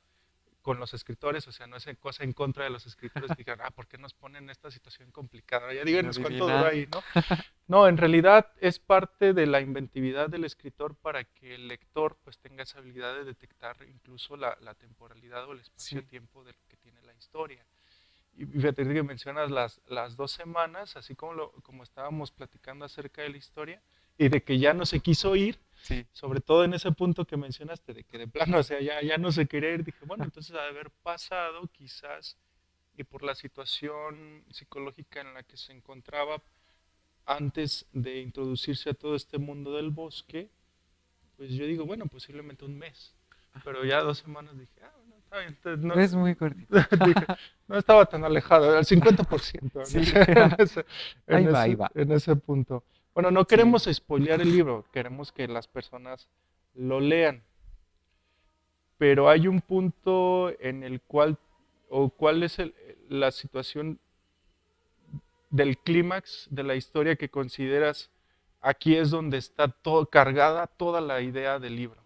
con los escritores, o sea, no es cosa en contra de los escritores que digan, ¿por qué nos ponen esta situación complicada? Ya de díganos cuánto duró adivinar. ahí, ¿no? No, en realidad es parte de la inventividad del escritor para que el lector pues tenga esa habilidad de detectar incluso la temporalidad o el Sí, espacio-tiempo de lo que tiene la historia. Y fíjate que mencionas las 2 semanas, así como estábamos platicando acerca de la historia, y de que ya no se quiso ir, sí, sobre todo en ese punto que mencionaste, de que de plano, o sea, ya no se quería ir, dije, bueno, entonces ha de haber pasado quizás y por la situación psicológica en la que se encontraba antes de introducirse a todo este mundo del bosque, pues yo digo, bueno, posiblemente un mes. Pero ya 2 semanas dije, bueno, está bien. Entonces, no, Es muy cortito. dije, no estaba tan alejado, al 50% Sí, ahí va, ahí va. en ese punto. Bueno, no Sí. queremos spoilear el libro, queremos que las personas lo lean. Pero hay un punto en el cual, o cuál es la situación del clímax de la historia que consideras aquí es donde está todo, cargada toda la idea del libro,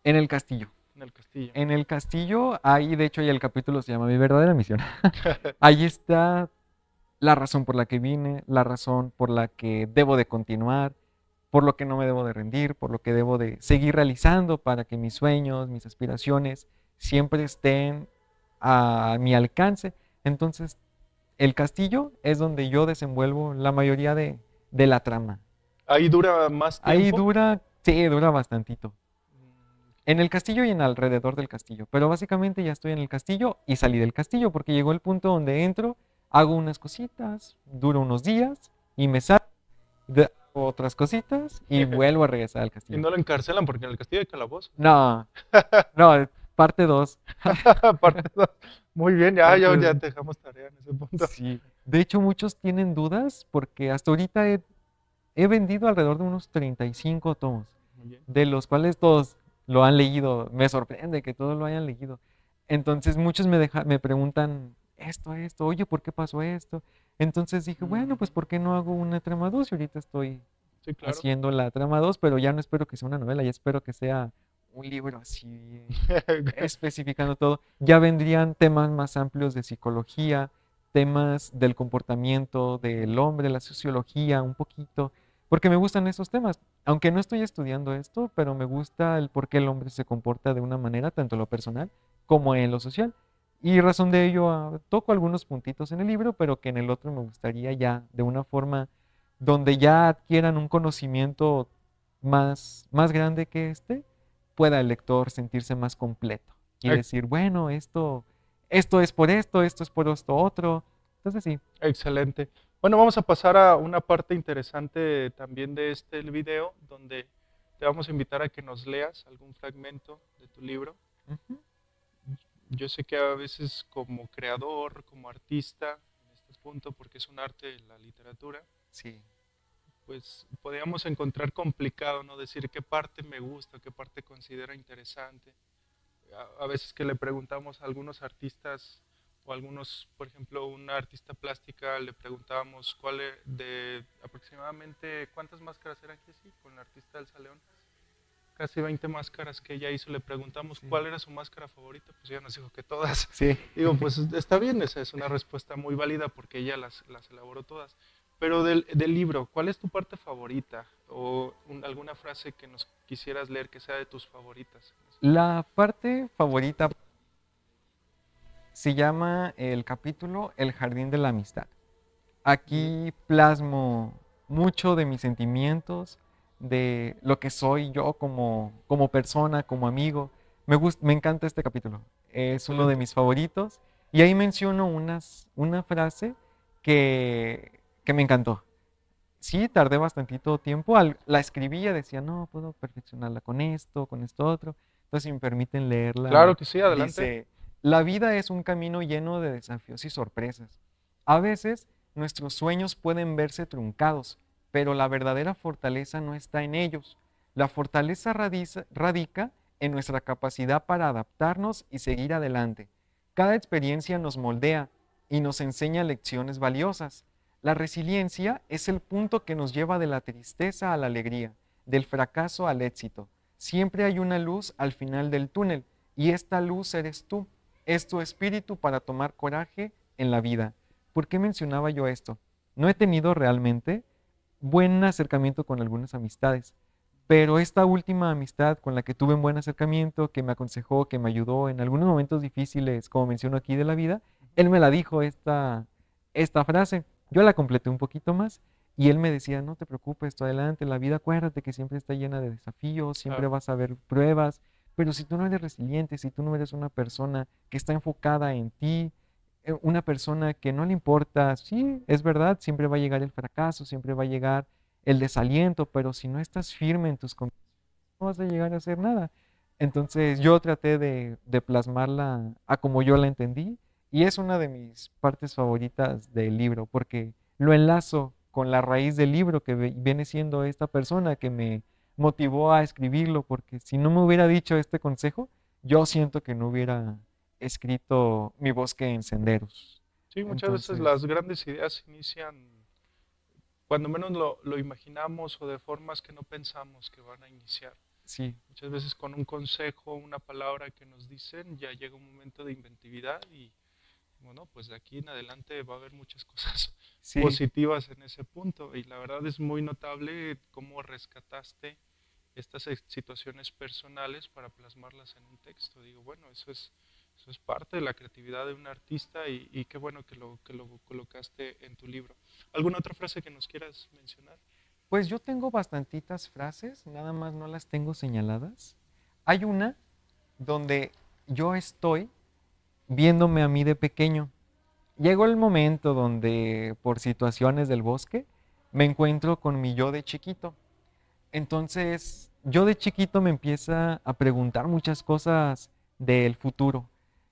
En el castillo. en el castillo. En el castillo, ahí de hecho ya el capítulo se llama Mi verdadera misión. Ahí está la razón por la que vine, la razón por la que debo de continuar, por lo que no me debo de rendir, por lo que debo de seguir realizando para que mis sueños, mis aspiraciones siempre estén a mi alcance. Entonces, el castillo es donde yo desenvuelvo la mayoría de la trama. Ahí dura más Ahí tiempo. dura, sí, dura bastantito. En el castillo y en alrededor del castillo. Pero básicamente ya estoy en el castillo y salí del castillo porque llegó el punto donde entro, hago unas cositas, duro unos días y me salgo, hago otras cositas y vuelvo a regresar al Y castillo. no lo encarcelan porque en el castillo hay calabozos. No, no, parte 2. Aparte, muy bien, ya, ya, Parte ya 2. te dejamos tarea en ese punto. Sí. De hecho, muchos tienen dudas porque hasta ahorita he vendido alrededor de unos 35 tomos, Muy bien. de los cuales todos lo han leído. Me sorprende que todos lo hayan leído. Entonces muchos me preguntan esto, oye, ¿por qué pasó esto? Entonces dije, bueno, pues ¿por qué no hago una trama 2? Y ahorita estoy Sí, claro. haciendo la trama 2, pero ya no espero que sea una novela, ya espero que sea un libro así, especificando todo. Ya vendrían temas más amplios de psicología, temas del comportamiento del hombre, la sociología, un poquito, porque me gustan esos temas. Aunque no estoy estudiando esto, pero me gusta el por qué el hombre se comporta de una manera, tanto en lo personal como en lo social. Y razón de ello, toco algunos puntitos en el libro, pero que en el otro me gustaría ya de una forma donde ya adquieran un conocimiento más grande que este, pueda el lector sentirse más completo y Ex- decir, bueno, esto es por esto es por esto otro. Entonces sí, Excelente. Bueno, vamos a pasar a una parte interesante también de este video, donde te vamos a invitar a que nos leas algún fragmento de tu libro. ujú, Yo sé que a veces como creador, como artista, en este punto, porque es un arte la literatura, sí, pues podríamos encontrar complicado, ¿no? Decir qué parte me gusta, qué parte considero interesante. A veces que le preguntamos a algunos artistas o algunos, por ejemplo, una artista plástica, le preguntábamos de aproximadamente cuántas máscaras eran que sí, con la artista Elsa León, casi 20 máscaras que ella hizo, le preguntamos sí, cuál era su máscara favorita, pues ella nos dijo que todas. sí. Digo, pues está bien, esa es una respuesta muy válida porque ella las elaboró todas. Pero del libro, ¿cuál es tu parte favorita? O alguna frase que nos quisieras leer que sea de tus favoritas. La parte favorita se llama el capítulo El jardín de la amistad. Aquí plasmo mucho de mis sentimientos, de lo que soy yo como persona, como amigo. Me encanta este capítulo. Es uno de Excelente. mis favoritos. Y ahí menciono una frase que me encantó. Sí, tardé bastantito tiempo. La escribía, decía, no, puedo perfeccionarla con esto otro. Entonces, si me permiten leerla, Claro que sí, adelante. dice, la vida es un camino lleno de desafíos y sorpresas. A veces nuestros sueños pueden verse truncados, pero la verdadera fortaleza no está en ellos. La fortaleza radica en nuestra capacidad para adaptarnos y seguir adelante. Cada experiencia nos moldea y nos enseña lecciones valiosas. La resiliencia es el punto que nos lleva de la tristeza a la alegría, del fracaso al éxito. Siempre hay una luz al final del túnel y esta luz eres tú. Es tu espíritu para tomar coraje en la vida. ¿Por qué mencionaba yo esto? No he tenido realmente buen acercamiento con algunas amistades, pero esta última amistad con la que tuve un buen acercamiento, que me aconsejó, que me ayudó en algunos momentos difíciles, como menciono aquí de la vida, él me la dijo esta frase. Yo la completé un poquito más y él me decía, no te preocupes, tú adelante, la vida acuérdate que siempre está llena de desafíos, siempre Claro. vas a ver pruebas, pero si tú no eres resiliente, si tú no eres una persona que está enfocada en ti, una persona que no le importa, sí, es verdad, siempre va a llegar el fracaso, siempre va a llegar el desaliento, pero si no estás firme en tus convicciones, no vas a llegar a hacer nada. Entonces yo traté de plasmarla a como yo la entendí y es una de mis partes favoritas del libro porque lo enlazo con la raíz del libro que viene siendo esta persona que me motivó a escribirlo, porque si no me hubiera dicho este consejo, yo siento que no hubiera escrito Mi bosque en senderos. Sí, muchas veces Entonces, las grandes ideas inician cuando menos lo imaginamos o de formas que no pensamos que van a iniciar. sí, Muchas veces con un consejo, una palabra que nos dicen, ya llega un momento de inventividad y bueno, pues de aquí en adelante va a haber muchas cosas sí, positivas en ese punto. Y la verdad es muy notable cómo rescataste estas situaciones personales para plasmarlas en un texto. Digo, bueno, eso es parte de la creatividad de un artista y qué bueno que lo colocaste en tu libro. ¿Alguna otra frase que nos quieras mencionar? pues yo tengo bastantitas frases, nada más no las tengo señaladas. Hay una donde yo estoy viéndome a mí de pequeño. Llegó el momento donde, por situaciones del bosque, me encuentro con mi yo de chiquito. Entonces, yo de chiquito me empieza a preguntar muchas cosas del futuro.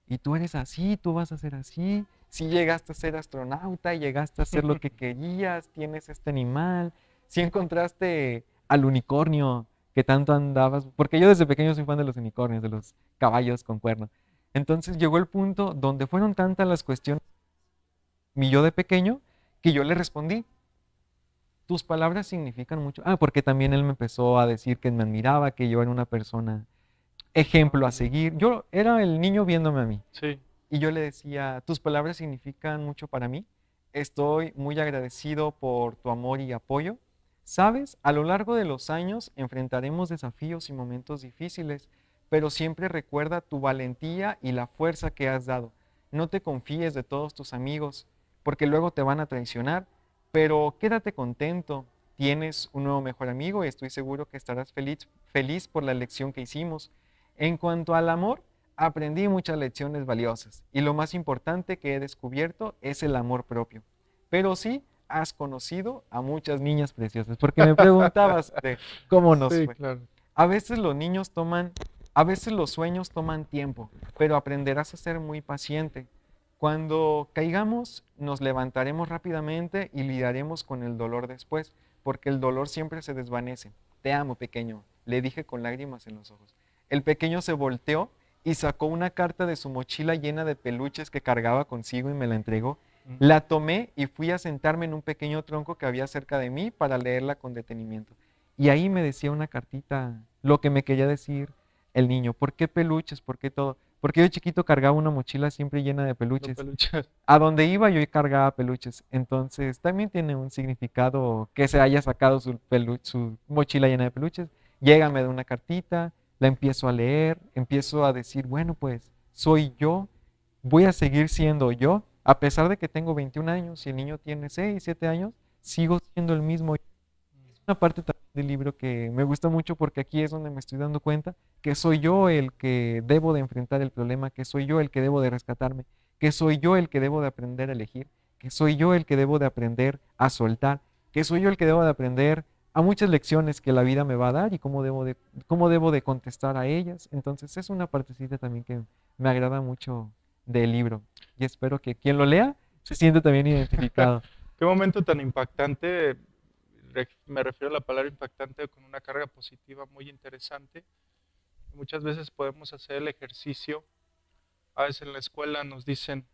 Y tú eres así, tú vas a ser así. Si llegaste a ser astronauta, llegaste a ser lo que querías, tienes este animal. Si encontraste al unicornio que tanto andabas, porque yo desde pequeño soy fan de los unicornios, de los caballos con cuerno. Entonces llegó el punto donde fueron tantas las cuestiones, mi yo de pequeño, que yo le respondí, tus palabras significan mucho. Ah, porque también él me empezó a decir que me admiraba, que yo era una persona Ah, ejemplo a qué lindo. seguir. Yo era el niño viéndome a mí. Sí. Y yo le decía, tus palabras significan mucho para mí. Estoy muy agradecido por tu amor y apoyo. Sabes, a lo largo de los años enfrentaremos desafíos y momentos difíciles, pero siempre recuerda tu valentía y la fuerza que has dado. No te confíes de todos tus amigos, porque luego te van a traicionar, pero quédate contento. Tienes un nuevo mejor amigo y estoy seguro que estarás feliz por la elección que hicimos. En cuanto al amor, aprendí muchas lecciones valiosas y lo más importante que he descubierto es el amor propio. Pero sí has conocido a muchas niñas preciosas, porque me preguntabas de cómo nos Sí, fue. claro. A veces los niños toman, a veces los sueños toman tiempo, pero aprenderás a ser muy paciente. Cuando caigamos, nos levantaremos rápidamente y lidiaremos con el dolor después, porque el dolor siempre se desvanece. Te amo, pequeño, le dije con lágrimas en los ojos. El pequeño se volteó y sacó una carta de su mochila llena de peluches que cargaba consigo y me la entregó. Mm. La tomé y fui a sentarme en un pequeño tronco que había cerca de mí para leerla con detenimiento. Y ahí me decía una cartita lo que me quería decir el niño. ¿Por qué peluches? ¿Por qué todo? Porque yo de chiquito cargaba una mochila siempre llena de Lo peluches. peluche. A donde iba yo cargaba peluches. Entonces también tiene un significado que se haya sacado su mochila llena de peluches. Llega, me da una cartita, la empiezo a leer, empiezo a decir, bueno, pues soy yo, voy a seguir siendo yo, a pesar de que tengo 21 años y el niño tiene 6 7 años, sigo siendo el mismo. Es una parte también del libro que me gusta mucho porque aquí es donde me estoy dando cuenta que soy yo el que debo de enfrentar el problema, que soy yo el que debo de rescatarme, que soy yo el que debo de aprender a elegir, que soy yo el que debo de aprender a soltar, que soy yo el que debo de aprender a muchas lecciones que la vida me va a dar y cómo debo de contestar a ellas. Entonces es una partecita también que me agrada mucho del libro y espero que quien lo lea se siente también identificado. Qué momento tan impactante. Me refiero a la palabra impactante con una carga positiva muy interesante. Muchas veces podemos hacer el ejercicio. A veces en la escuela nos dicen,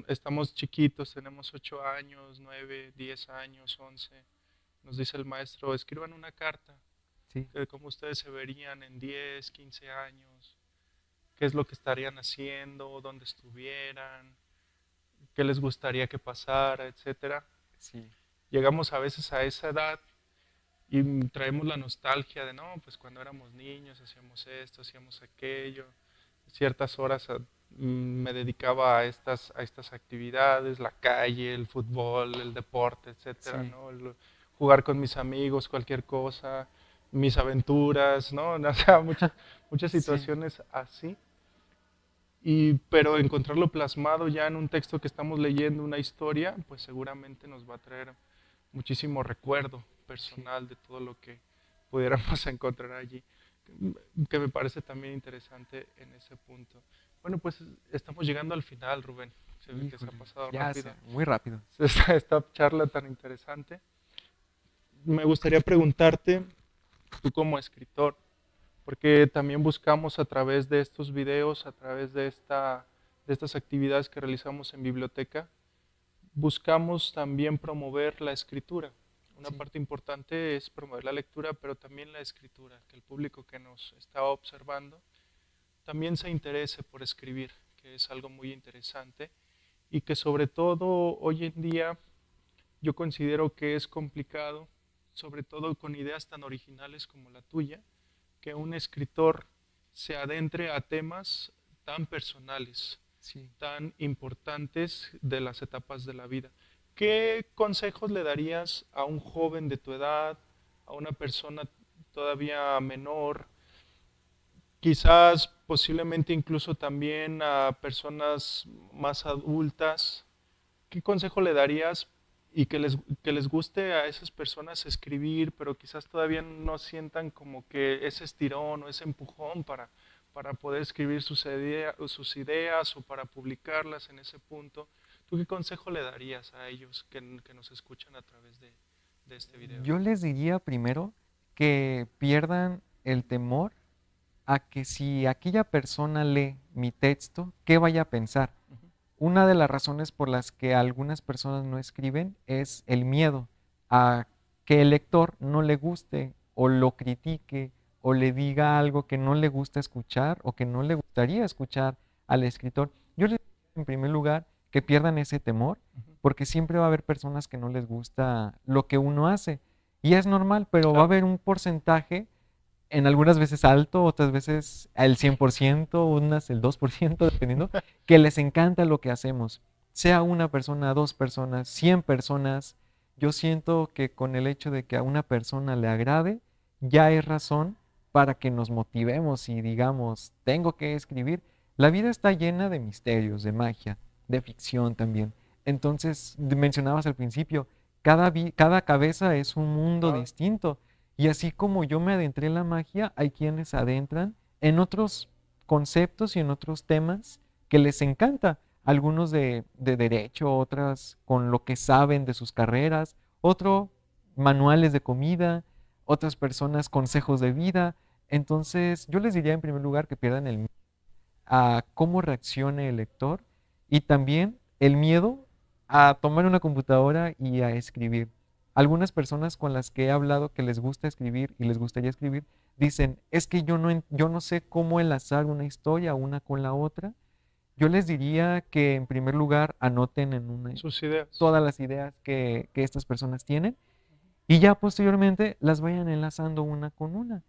estamos chiquitos, tenemos 8 años, 9, 10 años, 11. Nos dice el maestro, escriban una carta, Sí, que cómo ustedes se verían en 10, 15 años, qué es lo que estarían haciendo, dónde estuvieran, qué les gustaría que pasara, etcétera. sí, Llegamos a veces a esa edad y traemos la nostalgia de, no, pues cuando éramos niños hacíamos esto, hacíamos aquello, ciertas horas me dedicaba a estas actividades, la calle, el fútbol, el deporte, etcétera, sí. ¿no? Jugar con mis amigos, cualquier cosa, mis aventuras, ¿no? O sea, muchas Sí, situaciones así. pero encontrarlo plasmado ya en un texto que estamos leyendo, una historia, pues seguramente nos va a traer muchísimo recuerdo Sí, personal de todo lo que pudiéramos encontrar allí, que me parece también interesante en ese punto. Bueno, pues estamos llegando al final, Rubén. Se ve que se ha híjole, pasado ya rápido sé, muy rápido. esta charla tan interesante. Me gustaría preguntarte, tú como escritor, porque también buscamos a través de estos videos, a través de estas actividades que realizamos en biblioteca, buscamos también promover la escritura. Una Sí, parte importante es promover la lectura, pero también la escritura, que el público que nos está observando también se interese por escribir, que es algo muy interesante y que sobre todo hoy en día yo considero que es complicado, sobre todo con ideas tan originales como la tuya, que un escritor se adentre a temas tan personales, sí. tan importantes de las etapas de la vida. ¿Qué consejos le darías a un joven de tu edad, a una persona todavía menor, quizás posiblemente incluso también a personas más adultas? ¿Qué consejo le darías y que les guste a esas personas escribir, pero quizás todavía no sientan como que ese estirón o ese empujón para poder escribir sus ideas o para publicarlas en ese punto? ¿Tú qué consejo le darías a ellos que nos escuchan a través de este video? Yo les diría primero que pierdan el temor a que si aquella persona lee mi texto, ¿qué vaya a pensar? Ujú. Una de las razones por las que algunas personas no escriben es el miedo a que el lector no le guste o lo critique o le diga algo que no le gusta escuchar o que no le gustaría escuchar al escritor. Yo les diría en primer lugar que pierdan ese temor Ujú. porque siempre va a haber personas que no les gusta lo que uno hace y es normal, pero va a Claro, haber un porcentaje en algunas veces alto, otras veces el 100%, unas el 2%, dependiendo, que les encanta lo que hacemos. Sea una persona, dos personas, 100 personas, yo siento que con el hecho de que a una persona le agrade, ya es razón para que nos motivemos y digamos, tengo que escribir. La vida está llena de misterios, de magia, de ficción también. Entonces, mencionabas al principio, cada cabeza es un mundo claro, distinto. Y así como yo me adentré en la magia, hay quienes se adentran en otros conceptos y en otros temas que les encanta. Algunos de derecho, otras con lo que saben de sus carreras, otro manuales de comida, otras personas consejos de vida. Entonces, yo les diría en primer lugar que pierdan el miedo a cómo reaccione el lector y también el miedo a tomar una computadora y a escribir. Algunas personas con las que he hablado que les gusta escribir y les gustaría escribir dicen, es que yo no sé cómo enlazar una historia una con la otra. Yo les diría que en primer lugar anoten en sus ideas. todas las ideas que estas personas tienen y ya posteriormente las vayan enlazando una con una.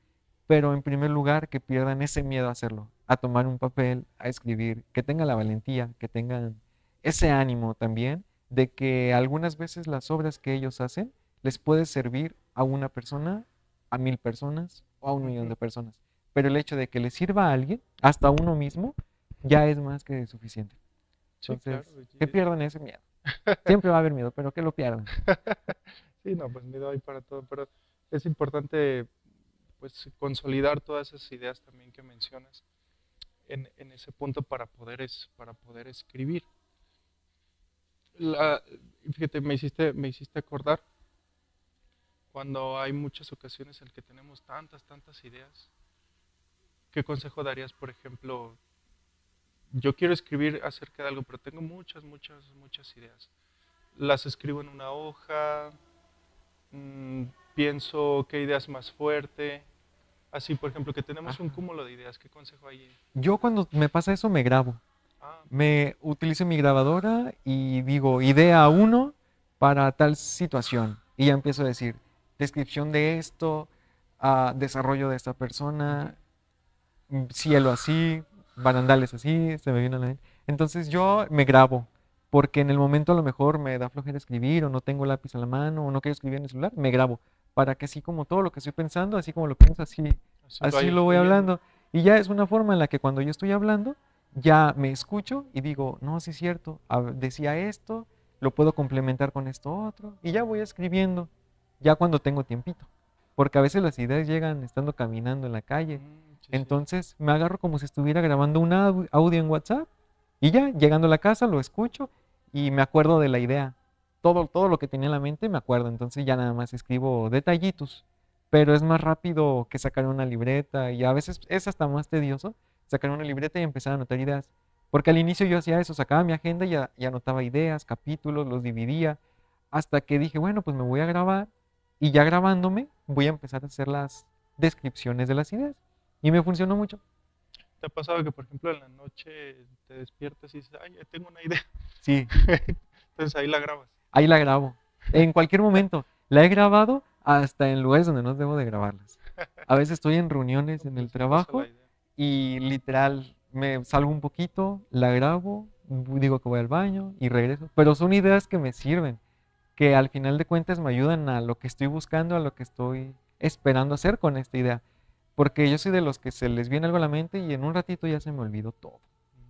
Pero en primer lugar, que pierdan ese miedo a hacerlo, a tomar un papel, a escribir, que tengan la valentía, que tengan ese ánimo también de que algunas veces las obras que ellos hacen les puede servir a una persona, a 1000 personas o a 1 millón Ujú. de personas. Pero el hecho de que les sirva a alguien, hasta a uno mismo, ya es más que suficiente. Sí, claro. Entonces, que pierdan ese miedo. Siempre va a haber miedo, pero que lo pierdan. Sí, no, pues miedo hay para todo, pero es importante pues consolidar todas esas ideas también que mencionas en ese punto para poder escribir. La, fíjate, me hiciste acordar cuando hay muchas ocasiones en que tenemos tantas ideas. ¿Qué consejo darías, por ejemplo? Yo quiero escribir acerca de algo, pero tengo muchas ideas. Las escribo en una hoja, mm, pienso qué idea es más fuerte. Así, por ejemplo, que tenemos un Ajá. cúmulo de ideas. ¿Qué consejo hay? Yo cuando me pasa eso me grabo. Ah, Me utilizo mi grabadora y digo idea uno para tal situación. Y ya empiezo a decir descripción de esto, desarrollo de esta ujú, persona, cielo así, barandales así, se me viene a la mente. Entonces yo me grabo, porque en el momento a lo mejor me da flojera escribir o no tengo lápiz a la mano o no quiero escribir en el celular, me grabo, para que así como todo lo que estoy pensando, así como lo pienso, así, así así vaya lo voy fluyendo. hablando. Y ya es una forma en la que cuando yo estoy hablando, ya me escucho y digo, no, sí es cierto, decía esto, lo puedo complementar con esto otro, y ya voy escribiendo, ya cuando tengo tiempito, porque a veces las ideas llegan estando caminando en la calle, Sí, sí. entonces me agarro como si estuviera grabando un audio en WhatsApp, y ya, llegando a la casa, lo escucho y me acuerdo de la idea. Todo lo que tenía en la mente me acuerdo, entonces ya nada más escribo detallitos, pero es más rápido que sacar una libreta y a veces es hasta más tedioso sacar una libreta y empezar a anotar ideas. Porque al inicio yo hacía eso, sacaba mi agenda y anotaba ideas, capítulos, los dividía, hasta que dije, bueno, pues me voy a grabar y ya grabándome voy a empezar a hacer las descripciones de las ideas. Y me funcionó mucho. ¿Te ha pasado que, por ejemplo, en la noche te despiertas y dices, ay, ya tengo una idea? Sí, Entonces ahí la grabas. ahí la grabo. En cualquier momento. La he grabado hasta en lugares donde no debo de grabarlas. A veces estoy en reuniones No, en el pues se pasa la trabajo idea. y literal me salgo un poquito, la grabo, digo que voy al baño y regreso. Pero son ideas que me sirven, que al final de cuentas me ayudan a lo que estoy buscando, a lo que estoy esperando hacer con esta idea. Porque yo soy de los que se les viene algo a la mente y en un ratito ya se me olvidó todo,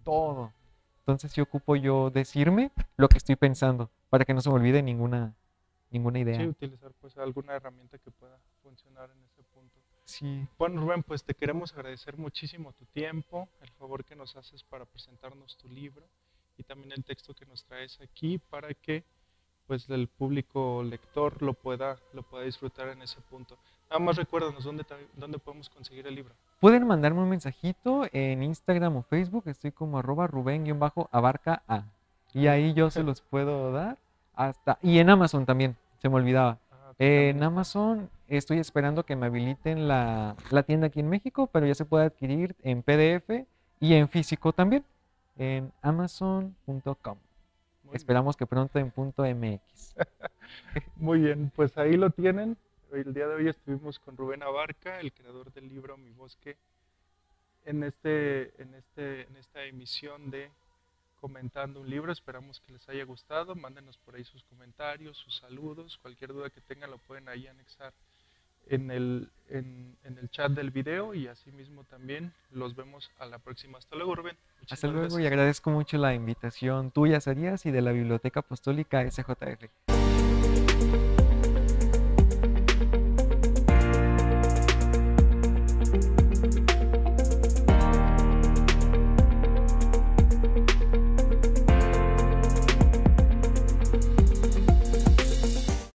todo. Entonces sí ocupo yo decirme lo que estoy pensando para que no se me olvide ninguna Sí, idea. utilizar pues alguna herramienta que pueda funcionar en ese punto. Sí, Bueno, Rubén, pues te queremos agradecer muchísimo tu tiempo, el favor que nos haces para presentarnos tu libro y también el texto que nos traes aquí para que pues el público lector lo pueda disfrutar en ese punto. Nada más recuérdanos dónde podemos conseguir el libro. pueden mandarme un mensajito en Instagram o Facebook, estoy como @Rubén-abarca A. Y Ahí. ahí yo se los puedo dar hasta... Y en Amazon también, se me olvidaba. Ok, también En está. Amazon estoy esperando que me habiliten la tienda aquí en México, pero ya se puede adquirir en PDF y en físico también, en amazon.com. Muy bien. Esperamos que pronto en .mx. Muy bien, pues ahí lo tienen. El día de hoy estuvimos con Rubén Abarca, el creador del libro Mi Bosque, en esta emisión de Comentando un Libro. Esperamos que les haya gustado. Mándenos por ahí sus comentarios, sus saludos. Cualquier duda que tengan lo pueden ahí anexar en el chat del video y asimismo también los vemos a la próxima. Hasta luego, Rubén. Hasta Muchísimas luego y gracias. agradezco mucho la invitación tuya, Sarías, y de la Biblioteca Apostólica SJF.